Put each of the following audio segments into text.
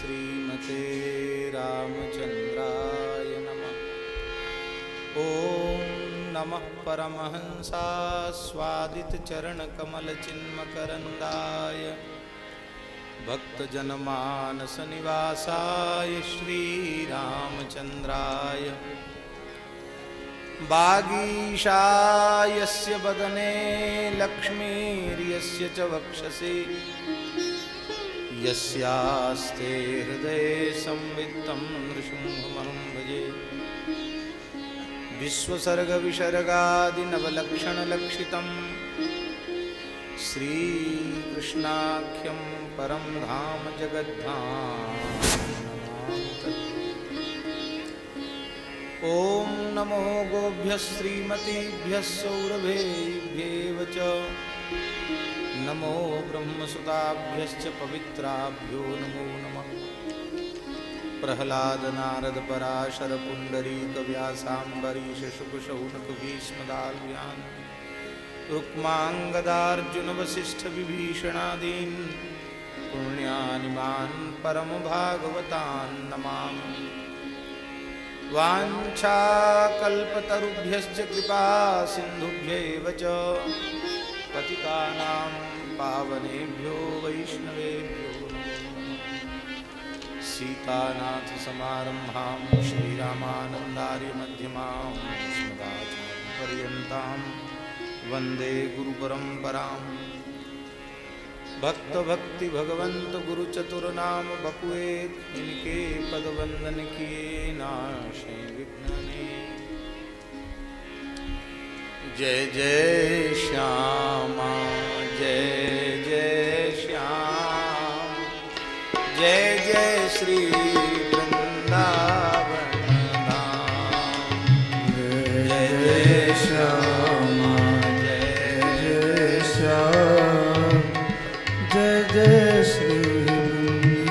श्रीमते रामचंद्राय नमः। ओम नमः परमहंसास्वादितचरणकमलचिन्मकरन्दाय भक्तजनमानसनिवासाय श्रीरामचन्द्राय वागीशायस्य वदने लक्ष्मीर्यस्य च वक्षसि यस्यास्ते हृदये संवित्तं नृसिंहमहं भजे। विश्वसर्गविसर्गादिनवलक्षणलक्षितं श्रीकृष्णाख्यं परं धाम जगद्धाम। ओम नमो गोभ्यः श्रीमतीभ्यः सौरभेभ्येव च नमो ब्रह्मसुताभ्यश्च पवित्राभ्यो नमो नमः। प्रह्लाद नारद पराशर पुंडरीक व्यासाम्बरीश शुक शौनक भीष्मदाल्व्यान् रुक्मांगदार्जुन वसिष्ठ विभीषणादीन् पुण्यानिमान् परम भागवतान् नमामि। वाञ्छाकल्पतरुभ्यश्च कृपा सिन्धुभ्यैव च पतितानां पावनेभ्यो वैष्णवेभ्यो सीतानाथसमारम्भां श्रीरामानन्दार्यमध्यमां अस्मदाचार्यपर्यन्तां वन्दे गुरुपरम्पराम्। भक्त भक्ति भगवंत गुरु चतुर्नाम बकुए इनके पद वंदन किए नाशे विघ्नने। जय जय श्यामा जय जय श्याम जय जय श्री वृंदावन धाम। जय जय श्यामा जय जय श्याम जय जय श्री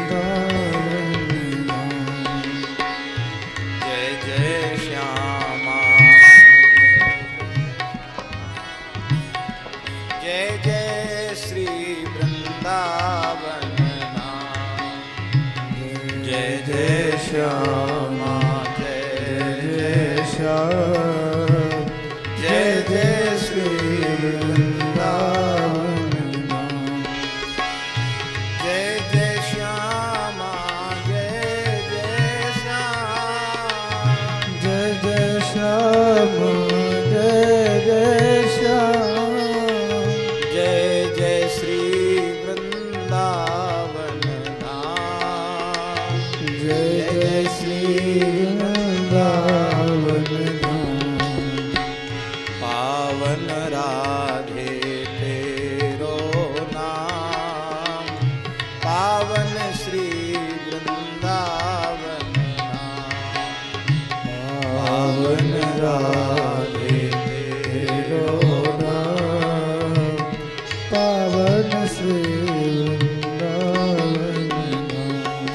वृंदावन धाम। जय जय श्यामा जय जय श्री वृंदावन धाम। जय जय श्यामा जय जय श्याम जय जय श्री वृंदावन। जय जय श्यामा जय जय श्याम जय जय श्यामा जय जय श्याम जय जय श्री वृंदावन धाम। जय जय श्री वृंदावन धाम। पावन राधे तेरो नाम पावन श्री वृंदावन धाम। पावन राधे तेरो नाम पावन श्री वृंदावन धाम।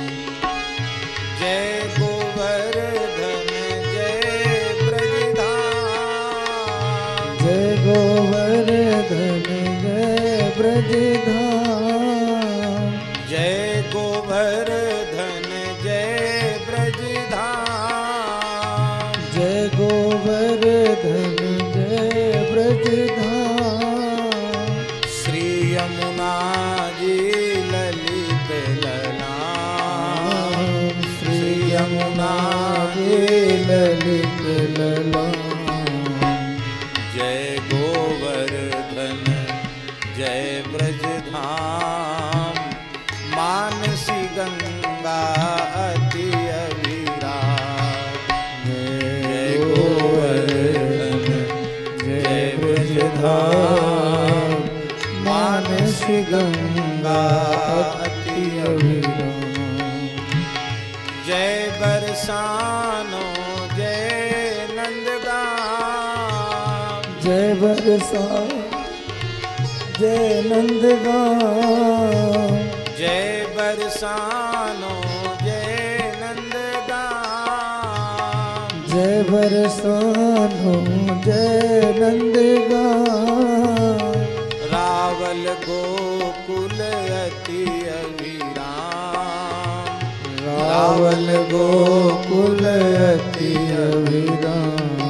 जय गोवर्धन जय ब्रजधाम। जय गोवर्धन जय ब्रजधाम। जय गोवर्धन जय ब्रजधाम। जय गोवर्धन जय ब्रजधाम। श्री यमुना जी ललित ललाम। श्री यमुना जी ललित ललाम। जय गोवर्धन जय ब्रजधाम। मानसी गंगा अति अविराम। जय गोवर्धन जय ब्रजधाम। मानसी गंगा अति अविराम। जय बरसानो जय नंदगाम। जय बरसानो जय नंदगाम। जय बरसानो जय नंदगाम। जय बरसानो जय नंदगाम। रावल गोकुल अति अविराम। वृंदावन गोकुल अति अभिराम।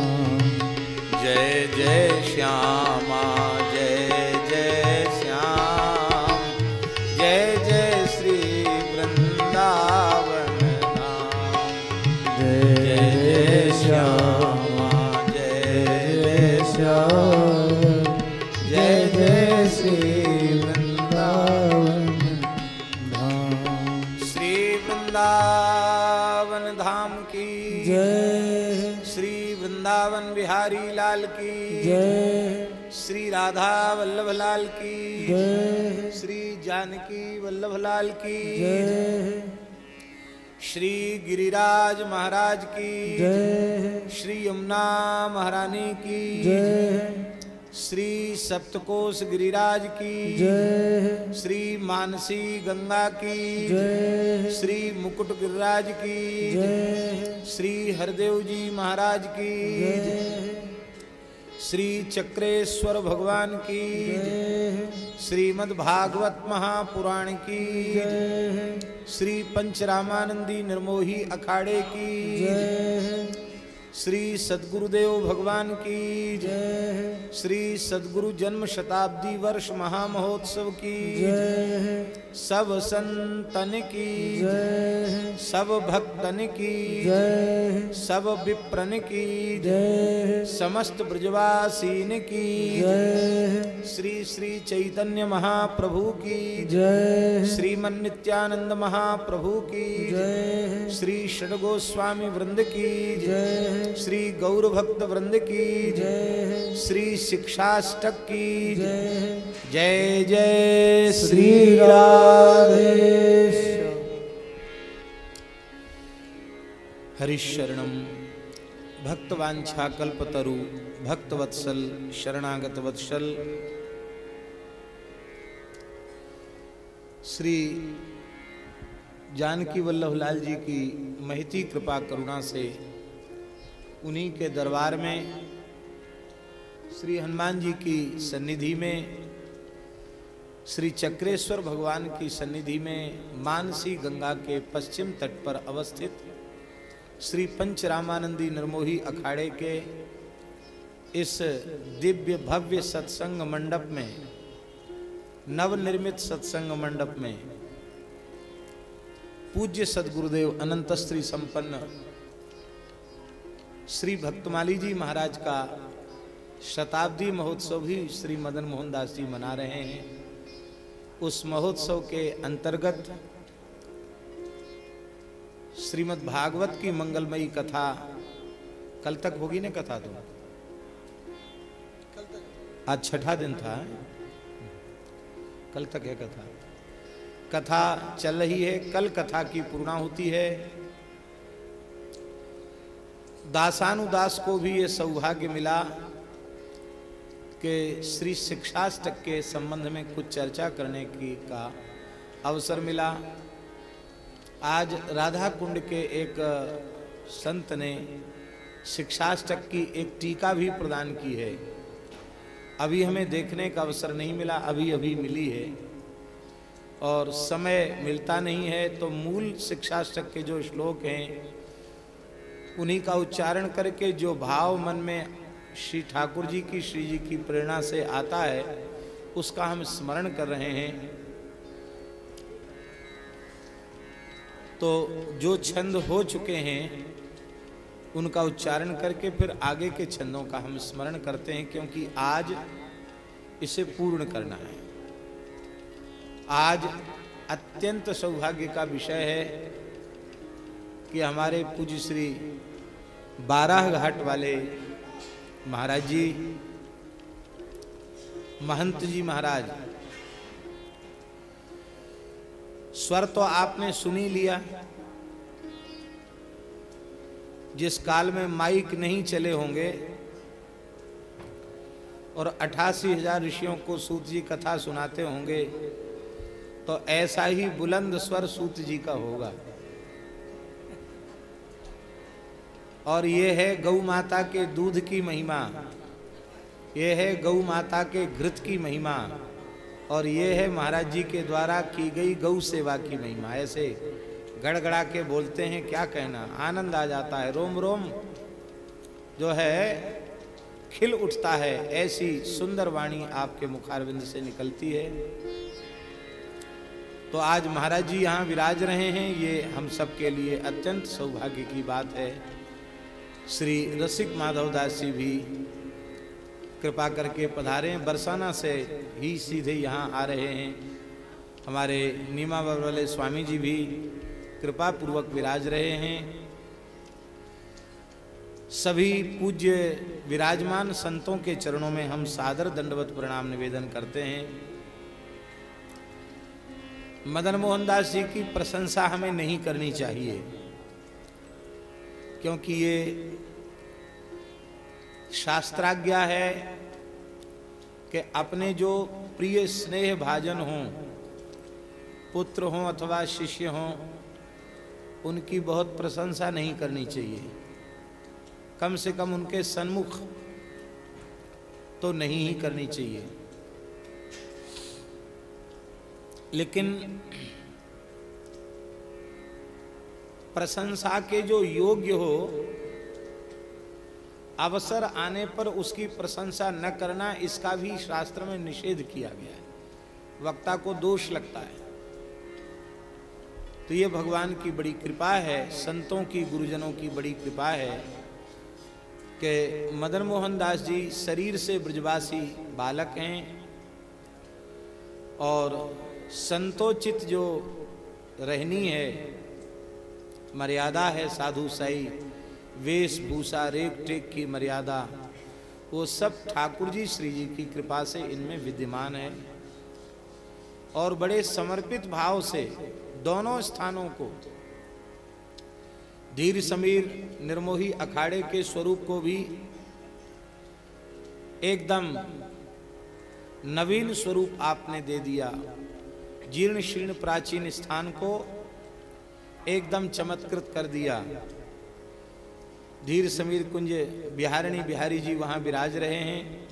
जय जय श्यामा जय जय श्याम, जय जय श्री वृंदावन धाम। जय जय श्यामा जय जय श्याम, जय जय श्री वृंदावन धाम। श्री वृंदावन धाम की जय, श्री वृंदावन बिहारी लाल की जय, श्री राधा वल्लभ लाल की जय, श्री जानकी वल्लभ लाल की जय, श्री गिरिराज महाराज की जय, श्री यमुना महारानी की जय, श्री सप्तकोश गिरिराज की जय, श्री मानसी गंगा की जय, श्री मुकुट गिरिराज की जय, श्री हरदेव जी महाराज की जय, श्री चक्रेश्वर भगवान की जय, श्रीमद् भागवत महापुराण की जय, श्री पंचरामानंदी निर्मोही अखाड़े की जय, श्री सद्गुरुदेव भगवान की जय, श्री सद्गुरु जन्म शताब्दी वर्ष महामहोत्सव की जय, सब संतन की जय, सब भक्तन की जय, सब विप्रन की जय, समस्त ब्रजवासीन की जय, श्री श्री चैतन्य महाप्रभु की जय, श्रीमन् नित्यानंद महाप्रभु की जय, श्री षड्गोस्वामी वृंद की जय, श्री गौर भक्त वृंद की जय, श्री शिक्षाष्टक की जय, जय जय श्री राधेश। हरिशरणम भक्तवांछा कल्पतरु भक्तवत्सल शरणागत वत्सल श्री जानकी वल्लभ लाल जी की महती कृपा करुणा से उन्हीं के दरबार में श्री हनुमान जी की सन्निधि में, श्री चक्रेश्वर भगवान की सन्निधि में, मानसी गंगा के पश्चिम तट पर अवस्थित श्री पंचरामानंदी निर्मोही अखाड़े के इस दिव्य भव्य सत्संग मंडप में, नवनिर्मित सत्संग मंडप में पूज्य सद्गुरुदेव अनंत श्री संपन्न श्री भक्तमाली जी महाराज का शताब्दी महोत्सव भी श्री मदन मोहन दास जी मना रहे हैं। उस महोत्सव के अंतर्गत श्रीमद् भागवत की मंगलमयी कथा कल तक होगी ना कथा, तो आज छठा दिन था, कल तक है कथा, कथा चल रही है, कल कथा की पूर्णाहुति है। दासानुदास को भी ये सौभाग्य मिला कि श्री शिक्षाष्टक के संबंध में कुछ चर्चा करने का अवसर मिला। आज राधा कुंड के एक संत ने शिक्षाष्टक की एक टीका भी प्रदान की है। अभी हमें देखने का अवसर नहीं मिला, अभी अभी मिली है और समय मिलता नहीं है, तो मूल शिक्षाष्टक के जो श्लोक हैं उन्हीं का उच्चारण करके जो भाव मन में श्री ठाकुर जी की, श्री जी की प्रेरणा से आता है उसका हम स्मरण कर रहे हैं। तो जो छंद हो चुके हैं उनका उच्चारण करके फिर आगे के छंदों का हम स्मरण करते हैं, क्योंकि आज इसे पूर्ण करना है। आज अत्यंत सौभाग्य का विषय है कि हमारे पूज्य श्री बारह घाट वाले महाराज जी, महंत जी महाराज, स्वर तो आपने सुनी लिया। जिस काल में माइक नहीं चले होंगे और 88,000 ऋषियों को सूत जी कथा सुनाते होंगे, तो ऐसा ही बुलंद स्वर सूत जी का होगा। और ये है गौ माता के दूध की महिमा, ये है गौ माता के घृत की महिमा, और ये है महाराज जी के द्वारा की गई गौ सेवा की महिमा। ऐसे गड़गड़ा के बोलते हैं, क्या कहना, आनंद आ जाता है, रोम रोम जो है खिल उठता है। ऐसी सुंदर वाणी आपके मुखारविंद से निकलती है। तो आज महाराज जी यहाँ विराज रहे हैं, ये हम सब के लिए अत्यंत सौभाग्य की बात है। श्री रसिक माधव दास जी भी कृपा करके पधारे, बरसाना से ही सीधे यहाँ आ रहे हैं। हमारे नीमावर वाले स्वामी जी भी कृपा पूर्वक विराज रहे हैं। सभी पूज्य विराजमान संतों के चरणों में हम सादर दंडवत प्रणाम निवेदन करते हैं। मदन मोहन दास जी की प्रशंसा हमें नहीं करनी चाहिए, क्योंकि ये शास्त्राज्ञा है कि अपने जो प्रिय स्नेह भाजन हों, पुत्र हों अथवा शिष्य हों, उनकी बहुत प्रशंसा नहीं करनी चाहिए। कम से कम उनके सन्मुख तो नहीं ही करनी चाहिए। लेकिन प्रशंसा के जो योग्य हो, अवसर आने पर उसकी प्रशंसा न करना, इसका भी शास्त्र में निषेध किया गया है। वक्ता को दोष लगता है। तो ये भगवान की बड़ी कृपा है, संतों की, गुरुजनों की बड़ी कृपा है कि मदन मोहन दास जी शरीर से ब्रजवासी बालक हैं और संतोचित जो रहनी है, मर्यादा है, साधु सही वेशभूषा रेख टेक की मर्यादा, वो सब ठाकुर जी श्री जी की कृपा से इनमें विद्यमान है। और बड़े समर्पित भाव से दोनों स्थानों को, धीर समीर निर्मोही अखाड़े के स्वरूप को भी एकदम नवीन स्वरूप आपने दे दिया। जीर्ण शीर्ण प्राचीन स्थान को एकदम चमत्कृत कर दिया। धीर समीर कुंज बिहारिणी बिहारी जी वहां विराज रहे हैं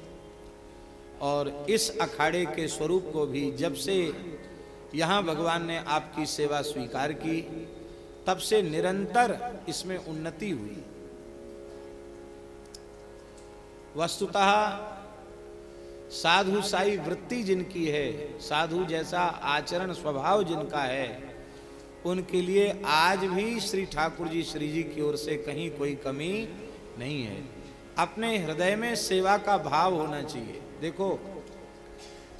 और इस अखाड़े के स्वरूप को भी जब से यहाँ भगवान ने आपकी सेवा स्वीकार की, तब से निरंतर इसमें उन्नति हुई। वस्तुतः साधु साई वृत्ति जिनकी है, साधु जैसा आचरण स्वभाव जिनका है, उनके लिए आज भी श्री ठाकुर जी श्री जी की ओर से कहीं कोई कमी नहीं है। अपने हृदय में सेवा का भाव होना चाहिए। देखो,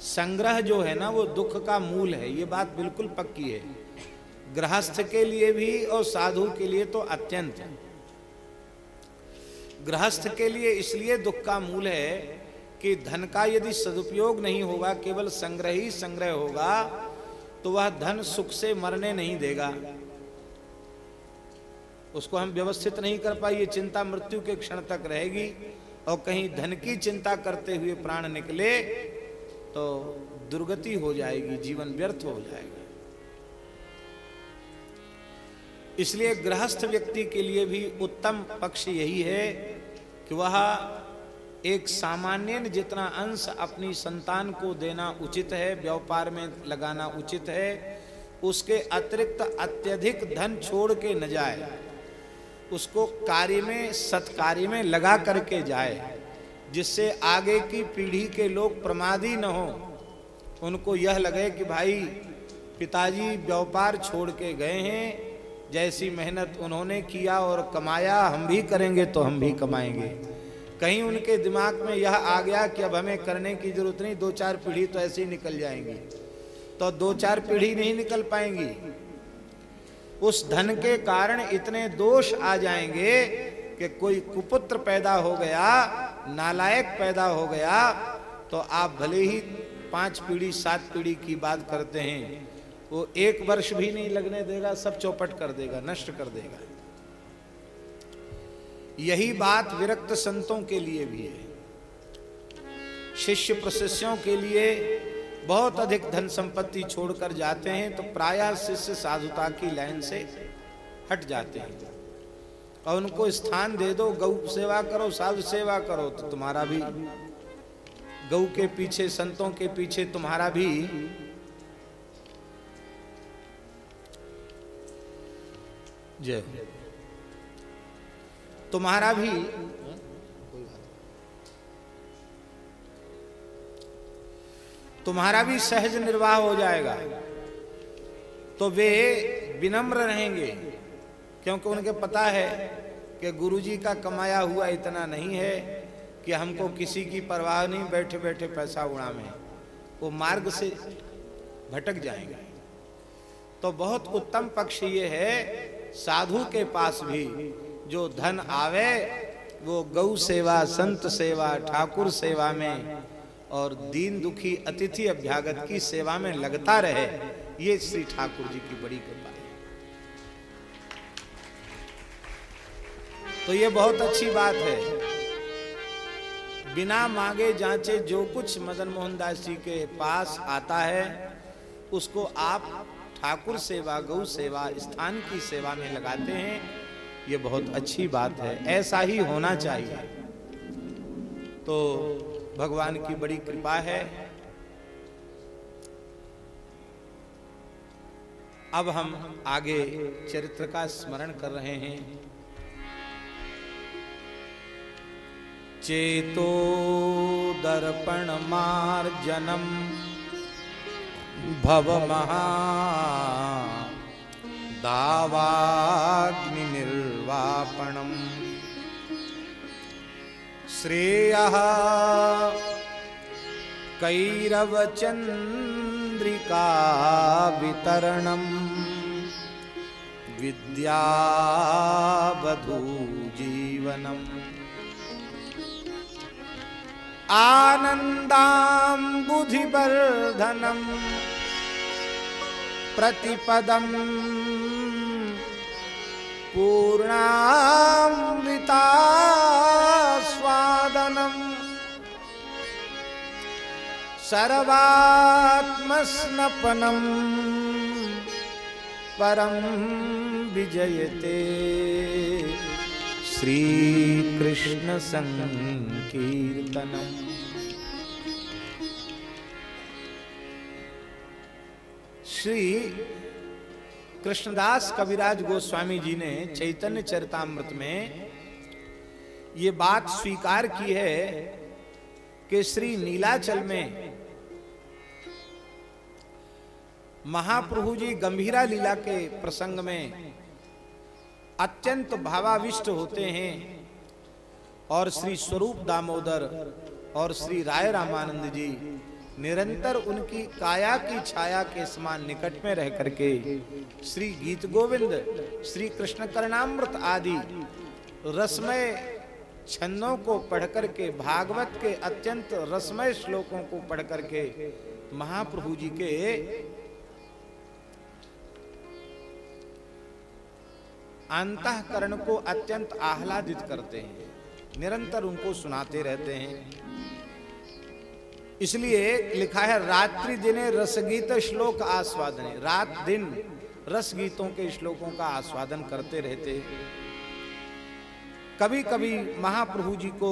संग्रह जो है ना, वो दुख का मूल है, ये बात बिल्कुल पक्की है। गृहस्थ के लिए भी और साधु के लिए तो अत्यंत है। गृहस्थ के लिए इसलिए दुख का मूल है कि धन का यदि सदुपयोग नहीं होगा, केवल संग्रह ही संग्रह होगा, तो वह धन सुख से मरने नहीं देगा। उसको हम व्यवस्थित नहीं कर पाए, चिंता मृत्यु के क्षण तक रहेगी। और कहीं धन की चिंता करते हुए प्राण निकले तो दुर्गति हो जाएगी, जीवन व्यर्थ हो जाएगा। इसलिए गृहस्थ व्यक्ति के लिए भी उत्तम पक्ष यही है कि वह एक सामान्य जितना अंश अपनी संतान को देना उचित है, व्यापार में लगाना उचित है, उसके अतिरिक्त अत्यधिक धन छोड़ के न जाए, उसको कार्य में, सत्कार्य में लगा करके जाए, जिससे आगे की पीढ़ी के लोग प्रमादी न हो। उनको यह लगे कि भाई पिताजी व्यापार छोड़ के गए हैं, जैसी मेहनत उन्होंने किया और कमाया, हम भी करेंगे तो हम भी कमाएंगे। कहीं उनके दिमाग में यह आ गया कि अब हमें करने की जरूरत नहीं, 2-4 पीढ़ी तो ऐसे ही निकल जाएंगी, तो 2-4 पीढ़ी नहीं निकल पाएंगी। उस धन के कारण इतने दोष आ जाएंगे कि कोई कुपुत्र पैदा हो गया, नालायक पैदा हो गया, तो आप भले ही 5 पीढ़ी 7 पीढ़ी की बात करते हैं, वो 1 वर्ष भी नहीं लगने देगा, सब चौपट कर देगा, नष्ट कर देगा। यही बात विरक्त संतों के लिए भी है। शिष्य प्रशिष्यों के लिए बहुत अधिक धन संपत्ति छोड़कर जाते हैं तो प्रायः शिष्य साधुता की लाइन से हट जाते हैं और उनको स्थान दे दो, गौ सेवा करो, साधु सेवा करो, तो तुम्हारा भी गौ के पीछे, संतों के पीछे तुम्हारा भी जय। तुम्हारा भी सहज निर्वाह हो जाएगा। तो वे विनम्र रहेंगे, क्योंकि उनके पता है कि गुरुजी का कमाया हुआ इतना नहीं है कि हमको किसी की परवाह नहीं, बैठे बैठे पैसा उड़ावें। वो मार्ग से भटक जाएंगे। तो बहुत उत्तम पक्ष ये है, साधु के पास भी जो धन आवे वो गौ सेवा, संत सेवा, ठाकुर सेवा में और दीन दुखी अतिथि अभ्यागत की सेवा में लगता रहे। ये श्री ठाकुर जी की बड़ी कृपा है। तो ये बहुत अच्छी बात है। बिना मांगे जांचे जो कुछ मदन मोहन दास जी के पास आता है उसको आप ठाकुर सेवा, गौ सेवा, स्थान की सेवा में लगाते हैं। ये बहुत अच्छी बात है, ऐसा ही होना चाहिए। तो भगवान की बड़ी कृपा है। अब हम आगे चरित्र का स्मरण कर रहे हैं। चेतो दर्पण मार्जनम भव महा दावाग्नि निर्वापणम श्रेयः कैरव चंद्रिका वितरणम विद्यावधू जीवनम आनंदाम्बुधिवर्धनम प्रतिपदम पूर्णामृतास्वादनम सर्वात्मस्नपनम परम विजयते श्री कृष्ण संकीर्तनम। श्री कृष्णदास कविराज गोस्वामी जी ने चैतन्य चरितामृत में ये बात स्वीकार की है कि श्री नीलाचल में महाप्रभु जी गंभीरा लीला के प्रसंग में अत्यंत भावाविष्ट होते हैं और श्री स्वरूप दामोदर और श्री राय रामानंद जी निरंतर उनकी काया की छाया के समान निकट में रह करके श्री गीत गोविंद, श्री कृष्ण करणामृत आदि रसमय छंदों को पढ़ करके, भागवत के अत्यंत रसमय श्लोकों को पढ़ करके महाप्रभु जी के अंतःकरण को अत्यंत आह्लादित करते हैं, निरंतर उनको सुनाते रहते हैं। इसलिए लिखा है रात्रि दिने रसगीत श्लोक आस्वादने, रात दिन रस गीतों के श्लोकों का आस्वादन करते रहते। कभी कभी महाप्रभु जी को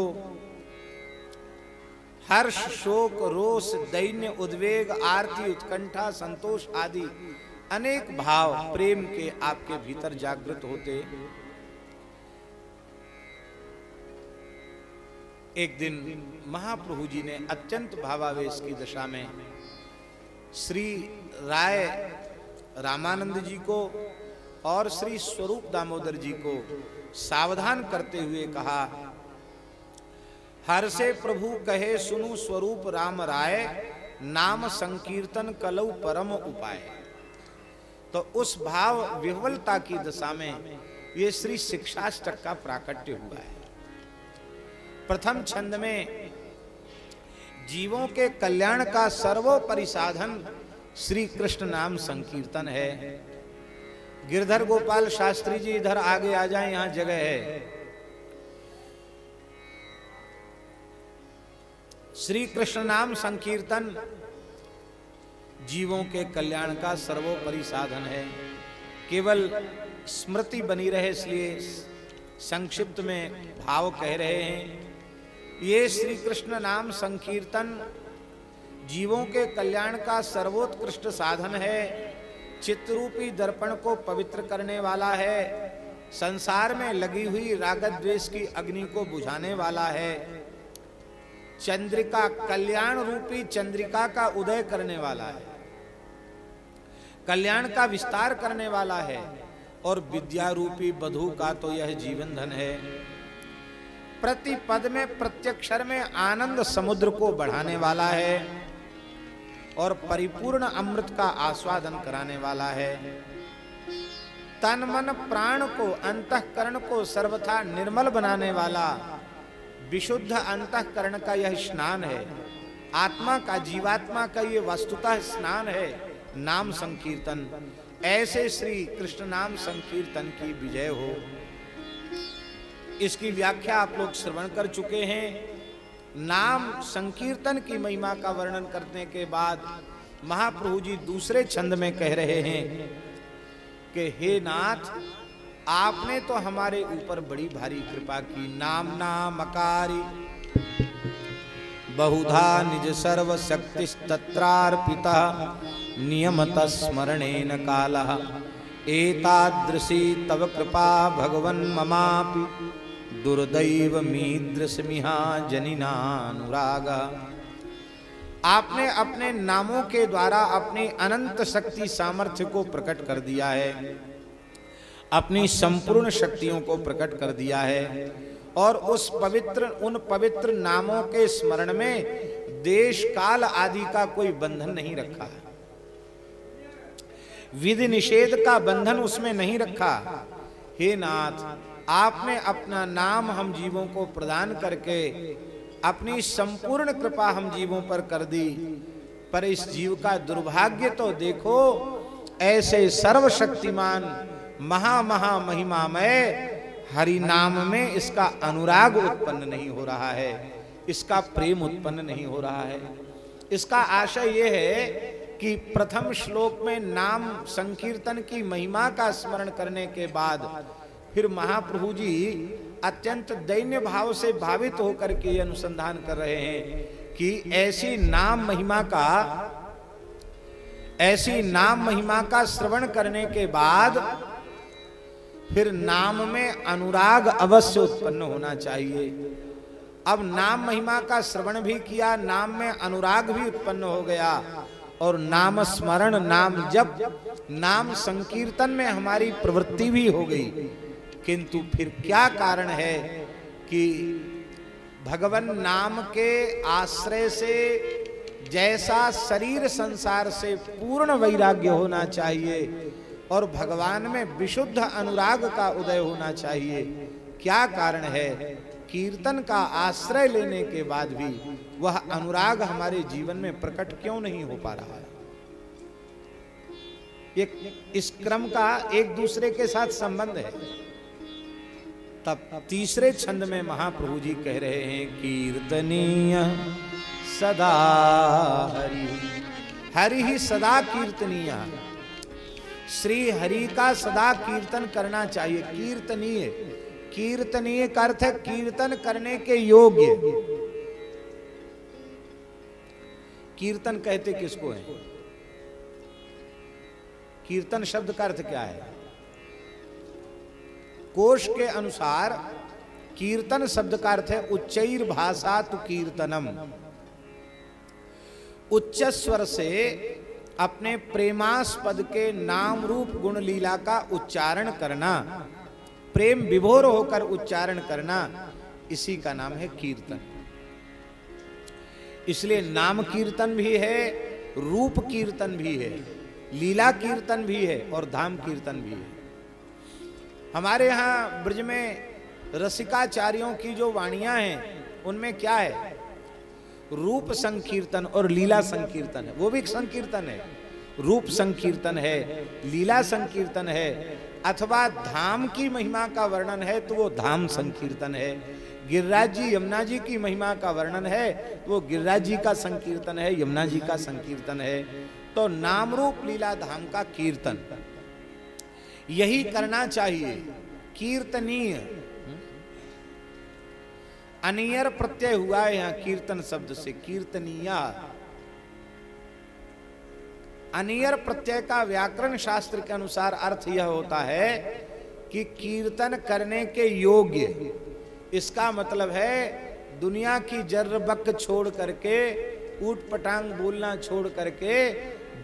हर्ष, शोक, रोष, दैन्य, उद्वेग, आरती, उत्कंठा, संतोष आदि अनेक भाव प्रेम के आपके भीतर जागृत होते। एक दिन महाप्रभु जी ने अत्यंत भावावेश की दशा में श्री राय रामानंद जी को और श्री स्वरूप दामोदर जी को सावधान करते हुए कहा, हर से प्रभु कहे सुनु स्वरूप राम राय, नाम संकीर्तन कलौ परम उपाय। तो उस भाव विह्वलता की दशा में ये श्री शिक्षाष्टक का प्राकट्य हुआ है। प्रथम छंद में जीवों के कल्याण का सर्वोपरि साधन श्री कृष्ण नाम संकीर्तन है। गिरधर गोपाल शास्त्री जी इधर आगे आ जाएं, यहां जगह है। श्री कृष्ण नाम संकीर्तन जीवों के कल्याण का सर्वोपरि साधन है। केवल स्मृति बनी रहे इसलिए संक्षिप्त में भाव कह रहे हैं। ये श्री कृष्ण नाम संकीर्तन जीवों के कल्याण का सर्वोत्कृष्ट साधन है। चित्तरूपी दर्पण को पवित्र करने वाला है, संसार में लगी हुई राग द्वेष की अग्नि को बुझाने वाला है, चंद्रिका कल्याण रूपी चंद्रिका का उदय करने वाला है, कल्याण का विस्तार करने वाला है, और विद्या रूपी बधू का तो यह जीवन धन है। प्रति पद में प्रत्यक्षर में आनंद समुद्र को बढ़ाने वाला है और परिपूर्ण अमृत का आस्वादन कराने वाला है। तन मन प्राण को अंतःकरण को सर्वथा निर्मल बनाने वाला विशुद्ध अंतःकरण का यह स्नान है। आत्मा का जीवात्मा का ये वस्तुतः स्नान है नाम संकीर्तन। ऐसे श्री कृष्ण नाम संकीर्तन की विजय हो। इसकी व्याख्या आप लोग श्रवण कर चुके हैं। नाम संकीर्तन की महिमा का वर्णन करने के बाद महाप्रभु जी दूसरे छंद में कह रहे हैं कि हे नाथ, आपने तो हमारे ऊपर बड़ी भारी कृपा की। नाम नामकारी बहुधा निज सर्व शक्ति तत्रार्पिता नियमत स्मरणेन कालः एतादृशी तव कृपा भगवन् ममापि दुर्दैव मीदृशमिहा जनिनानुराग। आपने अपने नामों के द्वारा अपनी अनंत शक्ति सामर्थ्य को प्रकट कर दिया है, अपनी संपूर्ण शक्तियों को प्रकट कर दिया है, और उन पवित्र नामों के स्मरण में देश काल आदि का कोई बंधन नहीं रखा, विधि निषेध का बंधन उसमें नहीं रखा। हे नाथ, आपने अपना नाम हम जीवों को प्रदान करके अपनी संपूर्ण कृपा हम जीवों पर कर दी, पर इस जीव का दुर्भाग्य तो देखो, ऐसे सर्वशक्तिमान महा महिमामय हरि नाम में इसका अनुराग उत्पन्न नहीं हो रहा है, इसका प्रेम उत्पन्न नहीं हो रहा है। इसका आशय यह है कि प्रथम श्लोक में नाम संकीर्तन की महिमा का स्मरण करने के बाद फिर महाप्रभु जी अत्यंत दैन्य भाव से भावित होकर के अनुसंधान कर रहे हैं कि ऐसी नाम महिमा का श्रवण करने के बाद फिर नाम में अनुराग अवश्य उत्पन्न होना चाहिए। अब नाम महिमा का श्रवण भी किया, नाम में अनुराग भी उत्पन्न हो गया, और नाम स्मरण, नाम जप, नाम संकीर्तन में हमारी प्रवृत्ति भी हो गई। किंतु फिर क्या कारण है कि भगवान नाम के आश्रय से जैसा शरीर संसार से पूर्ण वैराग्य होना चाहिए और भगवान में विशुद्ध अनुराग का उदय होना चाहिए, क्या कारण है? कीर्तन का आश्रय लेने के बाद भी वह अनुराग हमारे जीवन में प्रकट क्यों नहीं हो पा रहा है? इस क्रम का एक दूसरे के साथ संबंध है। तब तीसरे छंद में महाप्रभु जी कह रहे हैं, कीर्तनीय सदा हरि, हरि ही सदा कीर्तनीय। श्री हरि का सदा कीर्तन करना चाहिए। कीर्तनीय, कीर्तनीय का अर्थ है कीर्तन करने के योग्य। कीर्तन कहते किसको है? कीर्तन शब्द का अर्थ क्या है? कोश के अनुसार कीर्तन शब्द का अर्थ है उच्चैर भाषा तु कीर्तनम। उच्च स्वर से अपने प्रेमास्पद के नाम रूप गुण लीला का उच्चारण करना, प्रेम विभोर होकर उच्चारण करना, इसी का नाम है कीर्तन। इसलिए नाम कीर्तन भी है, रूप कीर्तन भी है, लीला कीर्तन भी है और धाम कीर्तन भी है। हमारे यहाँ ब्रज में रसिकाचार्यों की जो वाणियां हैं उनमें क्या है? रूप संकीर्तन और लीला संकीर्तन है। वो भी संकीर्तन है, रूप संकीर्तन है, लीला संकीर्तन है, अथवा धाम की महिमा का वर्णन है तो वो धाम संकीर्तन है। गिरिराज जी यमुना जी की महिमा का वर्णन है तो वो गिरिराज जी का संकीर्तन है, यमुना जी का संकीर्तन है। तो नाम रूप लीला धाम का कीर्तन यही करना चाहिए। कीर्तनीय, अनियर प्रत्यय हुआ है यहाँ कीर्तन शब्द से, कीर्तनीय। अनियर प्रत्यय का व्याकरण शास्त्र के अनुसार अर्थ यह होता है कि कीर्तन करने के योग्य। इसका मतलब है दुनिया की जर्र बक छोड़ करके, ऊट पटांग बोलना छोड़ करके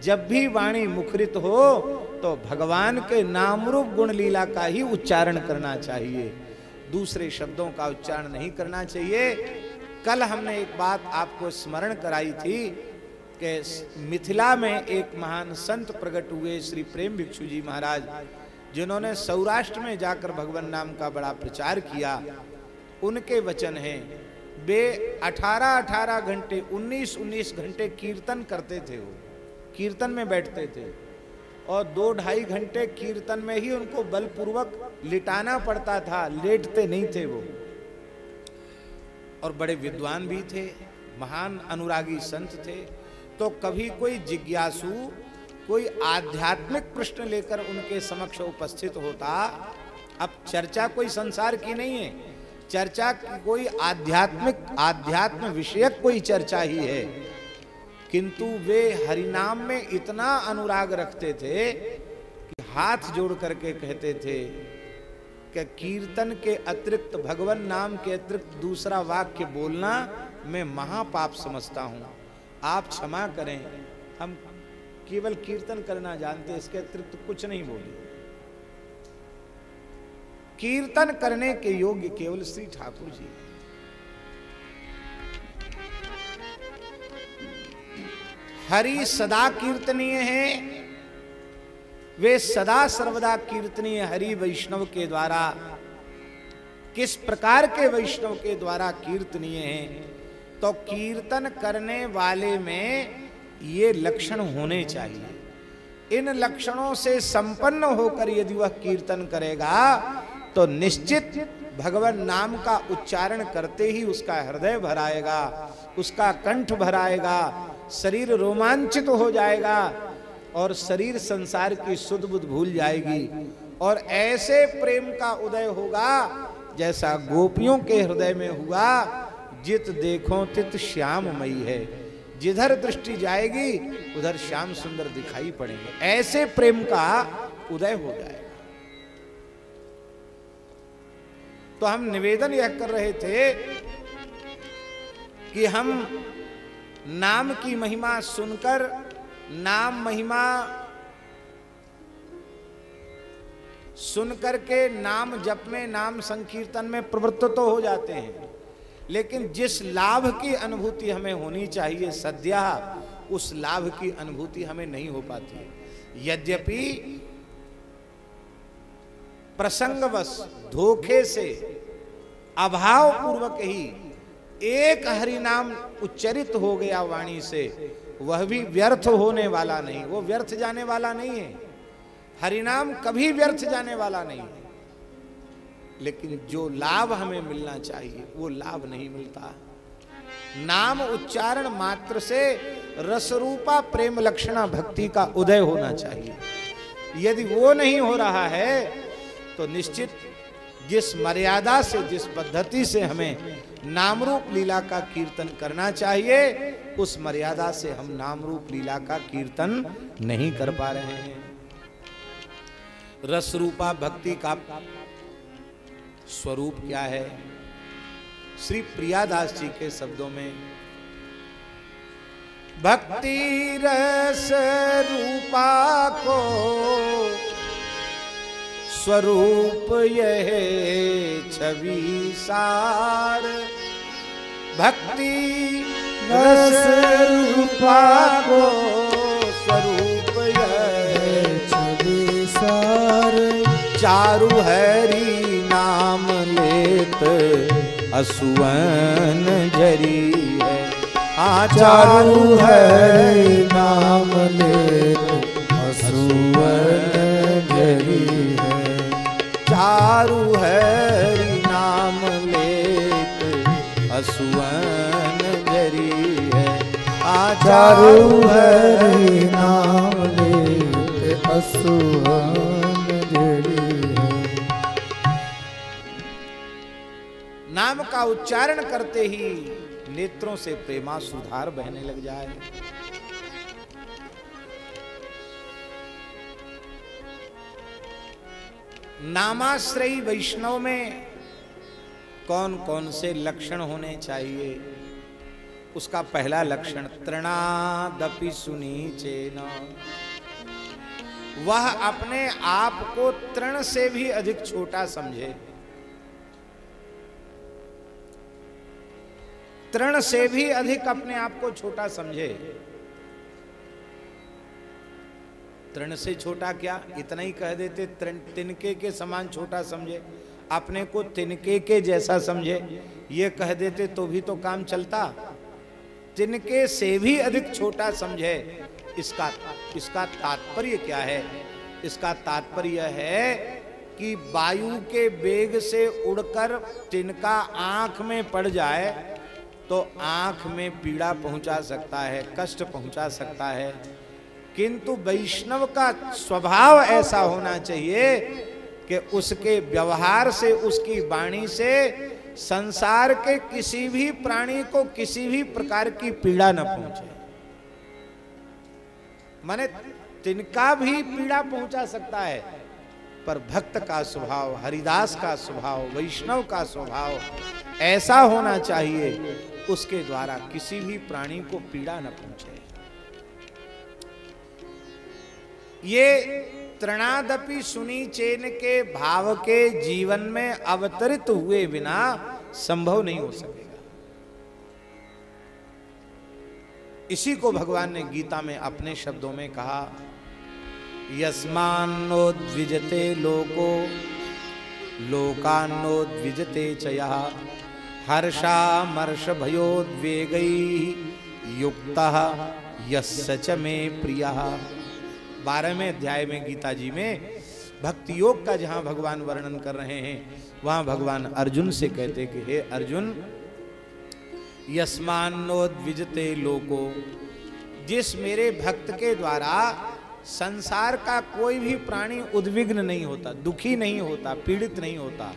जब भी वाणी मुखरित हो तो भगवान के नाम रूप गुण लीला का ही उच्चारण करना चाहिए, दूसरे शब्दों का उच्चारण नहीं करना चाहिए। कल हमने एक बात आपको स्मरण कराई थी कि मिथिला में एक महान संत प्रकट हुए, श्री प्रेम भिक्षु जी महाराज, जिन्होंने सौराष्ट्र में जाकर भगवान नाम का बड़ा प्रचार किया। उनके वचन हैं, वे 18-18 घंटे 19-19 घंटे कीर्तन करते थे। वो कीर्तन में बैठते थे और 2-2.5 घंटे कीर्तन में ही उनको बलपूर्वक लिटाना पड़ता था, लेटते नहीं थे वो। और बड़े विद्वान भी थे, महान अनुरागी संत थे। तो कभी कोई जिज्ञासु कोई आध्यात्मिक प्रश्न लेकर उनके समक्ष उपस्थित होता। अब चर्चा कोई संसार की नहीं है, चर्चा कोई आध्यात्म विषयक कोई चर्चा ही है, किंतु वे हरिनाम में इतना अनुराग रखते थे कि हाथ जोड़ करके कहते थे कि कीर्तन के अतिरिक्त, भगवान नाम के अतिरिक्त दूसरा वाक्य बोलना मैं महापाप समझता हूं। आप क्षमा करें, हम केवल कीर्तन करना जानते, इसके अतिरिक्त कुछ नहीं बोले। कीर्तन करने के योग्य केवल श्री ठाकुर जी। हरि सदा कीर्तनीय हैं, वे सदा सर्वदा कीर्तनीय हरि वैष्णव के द्वारा। किस प्रकार के वैष्णव के द्वारा कीर्तनीय हैं? तो कीर्तन करने वाले में ये लक्षण होने चाहिए। इन लक्षणों से संपन्न होकर यदि वह कीर्तन करेगा तो निश्चित भगवान नाम का उच्चारण करते ही उसका हृदय भराएगा, उसका कंठ भराएगा, शरीर रोमांचित हो जाएगा और शरीर संसार की सुध बुध भूल जाएगी। और ऐसे प्रेम का उदय होगा जैसा गोपियों के हृदय में हुआ, जित देखो तित श्याममयी है। जिधर दृष्टि जाएगी उधर श्याम सुंदर दिखाई पड़ेंगे। ऐसे प्रेम का उदय हो जाएगा। तो हम निवेदन यह कर रहे थे कि हम नाम की महिमा सुनकर, नाम महिमा सुनकर के नाम जप में, नाम संकीर्तन में प्रवृत्त तो हो जाते हैं, लेकिन जिस लाभ की अनुभूति हमें होनी चाहिए सद्या, उस लाभ की अनुभूति हमें नहीं हो पाती। यद्यपि प्रसंगवश धोखे से अभाव पूर्वक ही एक हरि नाम उच्चरित हो गया वाणी से, वह भी व्यर्थ होने वाला नहीं, वो व्यर्थ जाने वाला नहीं है। हरिनाम कभी व्यर्थ जाने वाला नहीं है, लेकिन जो लाभ हमें मिलना चाहिए वो लाभ नहीं मिलता। नाम उच्चारण मात्र से रसरूपा प्रेम लक्षणा भक्ति का उदय होना चाहिए। यदि वो नहीं हो रहा है तो निश्चित जिस मर्यादा से, जिस पद्धति से हमें नामरूप लीला का कीर्तन करना चाहिए, उस मर्यादा से हम नामरूप लीला का कीर्तन नहीं कर पा रहे हैं। रसरूपा भक्ति का स्वरूप क्या है? श्री प्रियादास जी के शब्दों में, भक्ति रस रूपा को स्वरूप यह छवि सार। भक्ति रस रूपा को स्वरूप यह छवि सार। चारु हरि नाम लेत असुवन जरी है। चारु हरि नाम लेत असुवन जरी है। चारु हरि नाम लेत असुवन जरी है। चारु हरि नाम लेत असुवन जरी है। नाम का उच्चारण करते ही नेत्रों से प्रेमाश्रुधार बहने लग जाए। नामाश्रयी वैष्णव में कौन कौन से लक्षण होने चाहिए? उसका पहला लक्षण तृणादपि सुनीचेन, वह अपने आप को तृण से भी अधिक छोटा समझे। तृण से भी अधिक अपने आप को छोटा समझे। तृण से छोटा क्या, इतना ही कह देते, तिनके के समान छोटा समझे, अपने को तिनके के जैसा समझे, ये कह देते तो भी तो काम चलता। तिनके से भी अधिक छोटा समझे, इसका तात्पर्य क्या है? इसका तात्पर्य है कि वायु के वेग से उड़कर तिनका आंख में पड़ जाए तो आंख में पीड़ा पहुंचा सकता है, कष्ट पहुंचा सकता है, किंतु वैष्णव का स्वभाव ऐसा होना चाहिए कि उसके व्यवहार से, उसकी वाणी से संसार के किसी भी प्राणी को किसी भी प्रकार की पीड़ा न पहुंचे। माने तिनका भी पीड़ा पहुंचा सकता है, पर भक्त का स्वभाव, हरिदास का स्वभाव, वैष्णव का स्वभाव ऐसा होना चाहिए उसके द्वारा किसी भी प्राणी को पीड़ा न पहुंचे। ये तृणादपि सुनीचेन के भाव के जीवन में अवतरित हुए बिना संभव नहीं हो सकेगा। इसी को भगवान ने गीता में अपने शब्दों में कहा, यस्मान्नोद्विजते लोको लोकान्नोद्विजते च यः हर्षामर्ष भयोद्वेगैः युक्तः यस्य च मे प्रियः। 12वें अध्याय में गीता जी में भक्ति योग का जहां भगवान वर्णन कर रहे हैं, वहां भगवान अर्जुन से कहते कि हे अर्जुन, यस्मान्नोद्विजते लोको, जिस मेरे भक्त के द्वारा संसार का कोई भी प्राणी उद्विग्न नहीं होता, दुखी नहीं होता, पीड़ित नहीं होता,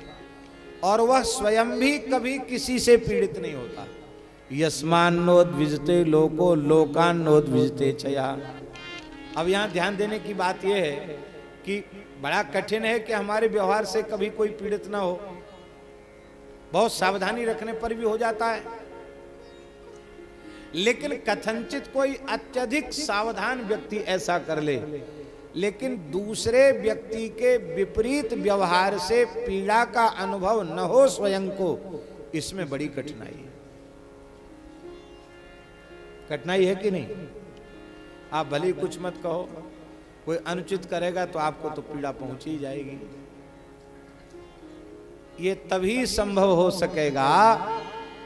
और वह स्वयं भी कभी किसी से पीड़ित नहीं होता। यस्मान्नोद्विजते लोको लोकान्नोद्विजते च यः। अब यहाँ ध्यान देने की बात यह है कि बड़ा कठिन है कि हमारे व्यवहार से कभी कोई पीड़ित ना हो। बहुत सावधानी रखने पर भी हो जाता है, लेकिन कथनचित कोई अत्यधिक सावधान व्यक्ति ऐसा कर ले, लेकिन दूसरे व्यक्ति के विपरीत व्यवहार से पीड़ा का अनुभव न हो स्वयं को, इसमें बड़ी कठिनाई है। कठिनाई है कि नहीं? आप भले ही कुछ मत कहो, कोई अनुचित करेगा तो आपको तो पीड़ा पहुंच ही जाएगी। ये तभी संभव हो सकेगा